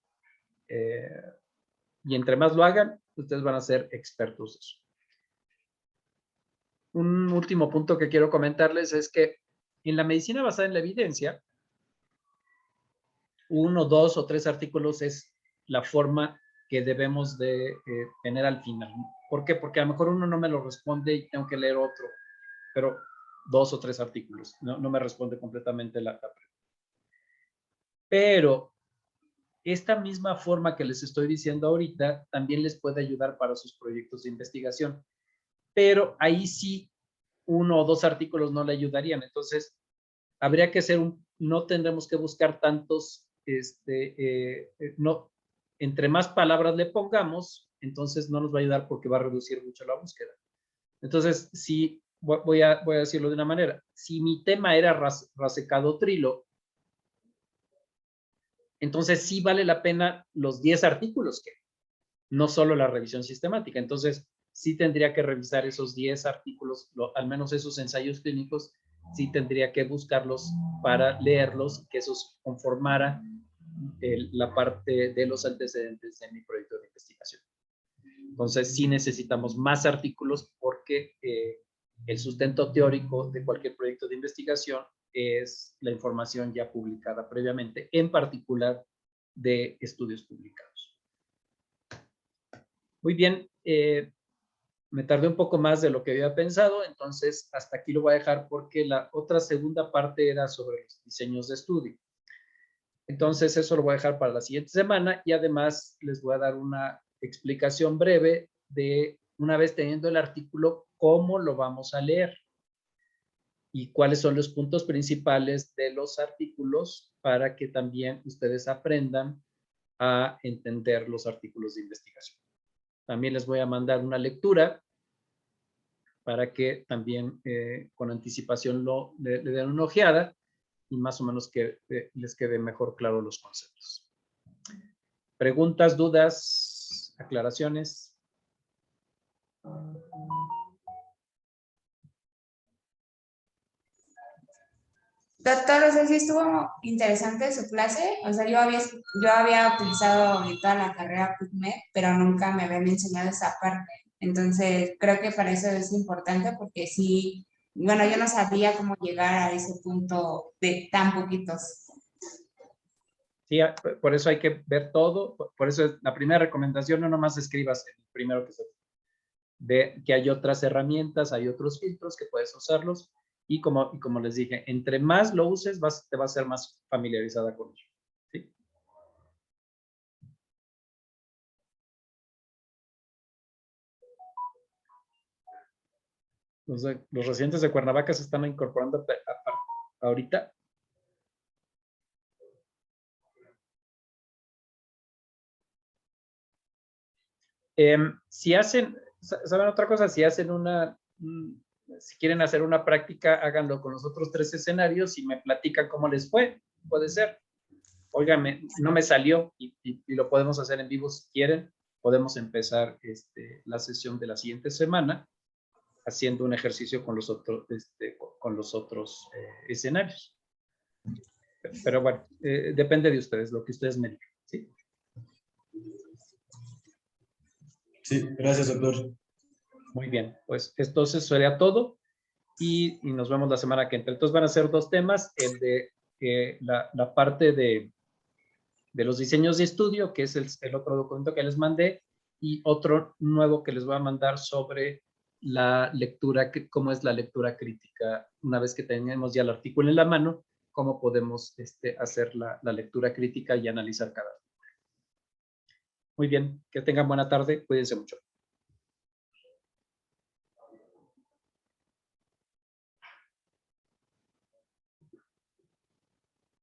entre más lo hagan, ustedes van a ser expertos de eso. Un último punto que quiero comentarles es que en la medicina basada en la evidencia, 1, 2 o 3 artículos es la forma que debemos de tener al final. ¿Por qué? Porque a lo mejor uno no me lo responde y tengo que leer otro, pero 2 o 3 artículos, no me responde completamente la pregunta. Pero esta misma forma que les estoy diciendo ahorita también les puede ayudar para sus proyectos de investigación. Pero ahí sí 1 o 2 artículos no le ayudarían. Entonces, habría que no tendremos que buscar tantos, entre más palabras le pongamos, entonces no nos va a ayudar porque va a reducir mucho la búsqueda. Entonces, sí, voy a decirlo de una manera. Si mi tema era rasecadotrilo, entonces sí vale la pena los 10 artículos que no solo la revisión sistemática. Entonces, sí tendría que revisar esos 10 artículos, al menos esos ensayos clínicos, sí tendría que buscarlos para leerlos, que esos conformara la parte de los antecedentes de mi proyecto de investigación. Entonces, sí necesitamos más artículos porque el sustento teórico de cualquier proyecto de investigación es la información ya publicada previamente, en particular de estudios publicados. Muy bien, me tardé un poco más de lo que había pensado, entonces hasta aquí lo voy a dejar porque la otra segunda parte era sobre los diseños de estudio. Entonces eso lo voy a dejar para la siguiente semana y además les voy a dar una explicación breve de, una vez teniendo el artículo, cómo lo vamos a leer y cuáles son los puntos principales de los artículos para que también ustedes aprendan a entender los artículos de investigación. También les voy a mandar una lectura para que también con anticipación le den una ojeada y más o menos que les quede mejor claro los conceptos. ¿Preguntas, dudas, aclaraciones? Doctor, o sea, sí estuvo interesante su clase. O sea, yo había utilizado de toda la carrera PubMed, pero nunca me habían enseñado esa parte. Entonces, creo que para eso es importante porque sí, bueno, yo no sabía cómo llegar a ese punto de tan poquitos. Sí, por eso hay que ver todo. Por eso la primera recomendación, no nomás escribas el primero que se ve, que hay otras herramientas, hay otros filtros que puedes usarlos. Y como les dije, entre más lo uses, te va a ser más familiarizada con ello. ¿Sí? Los residentes de Cuernavaca se están incorporando ahorita. Si hacen, ¿saben otra cosa? Si hacen si quieren hacer una práctica, háganlo con los otros 3 escenarios y me platican cómo les fue. Puede ser. Óigame, no me salió y lo podemos hacer en vivo si quieren. Podemos empezar la sesión de la siguiente semana haciendo un ejercicio con los otros escenarios. Pero bueno, depende de ustedes, lo que ustedes me digan. ¿Sí? Sí, gracias, doctor. Muy bien, pues entonces sería todo y nos vemos la semana que entra. Entonces van a ser 2 temas, el de la parte de los diseños de estudio, que es el otro documento que les mandé, y otro nuevo que les voy a mandar sobre la lectura, cómo es la lectura crítica. Una vez que tenemos ya el artículo en la mano, cómo podemos hacer la lectura crítica y analizar cada artículo. Muy bien, que tengan buena tarde, cuídense mucho.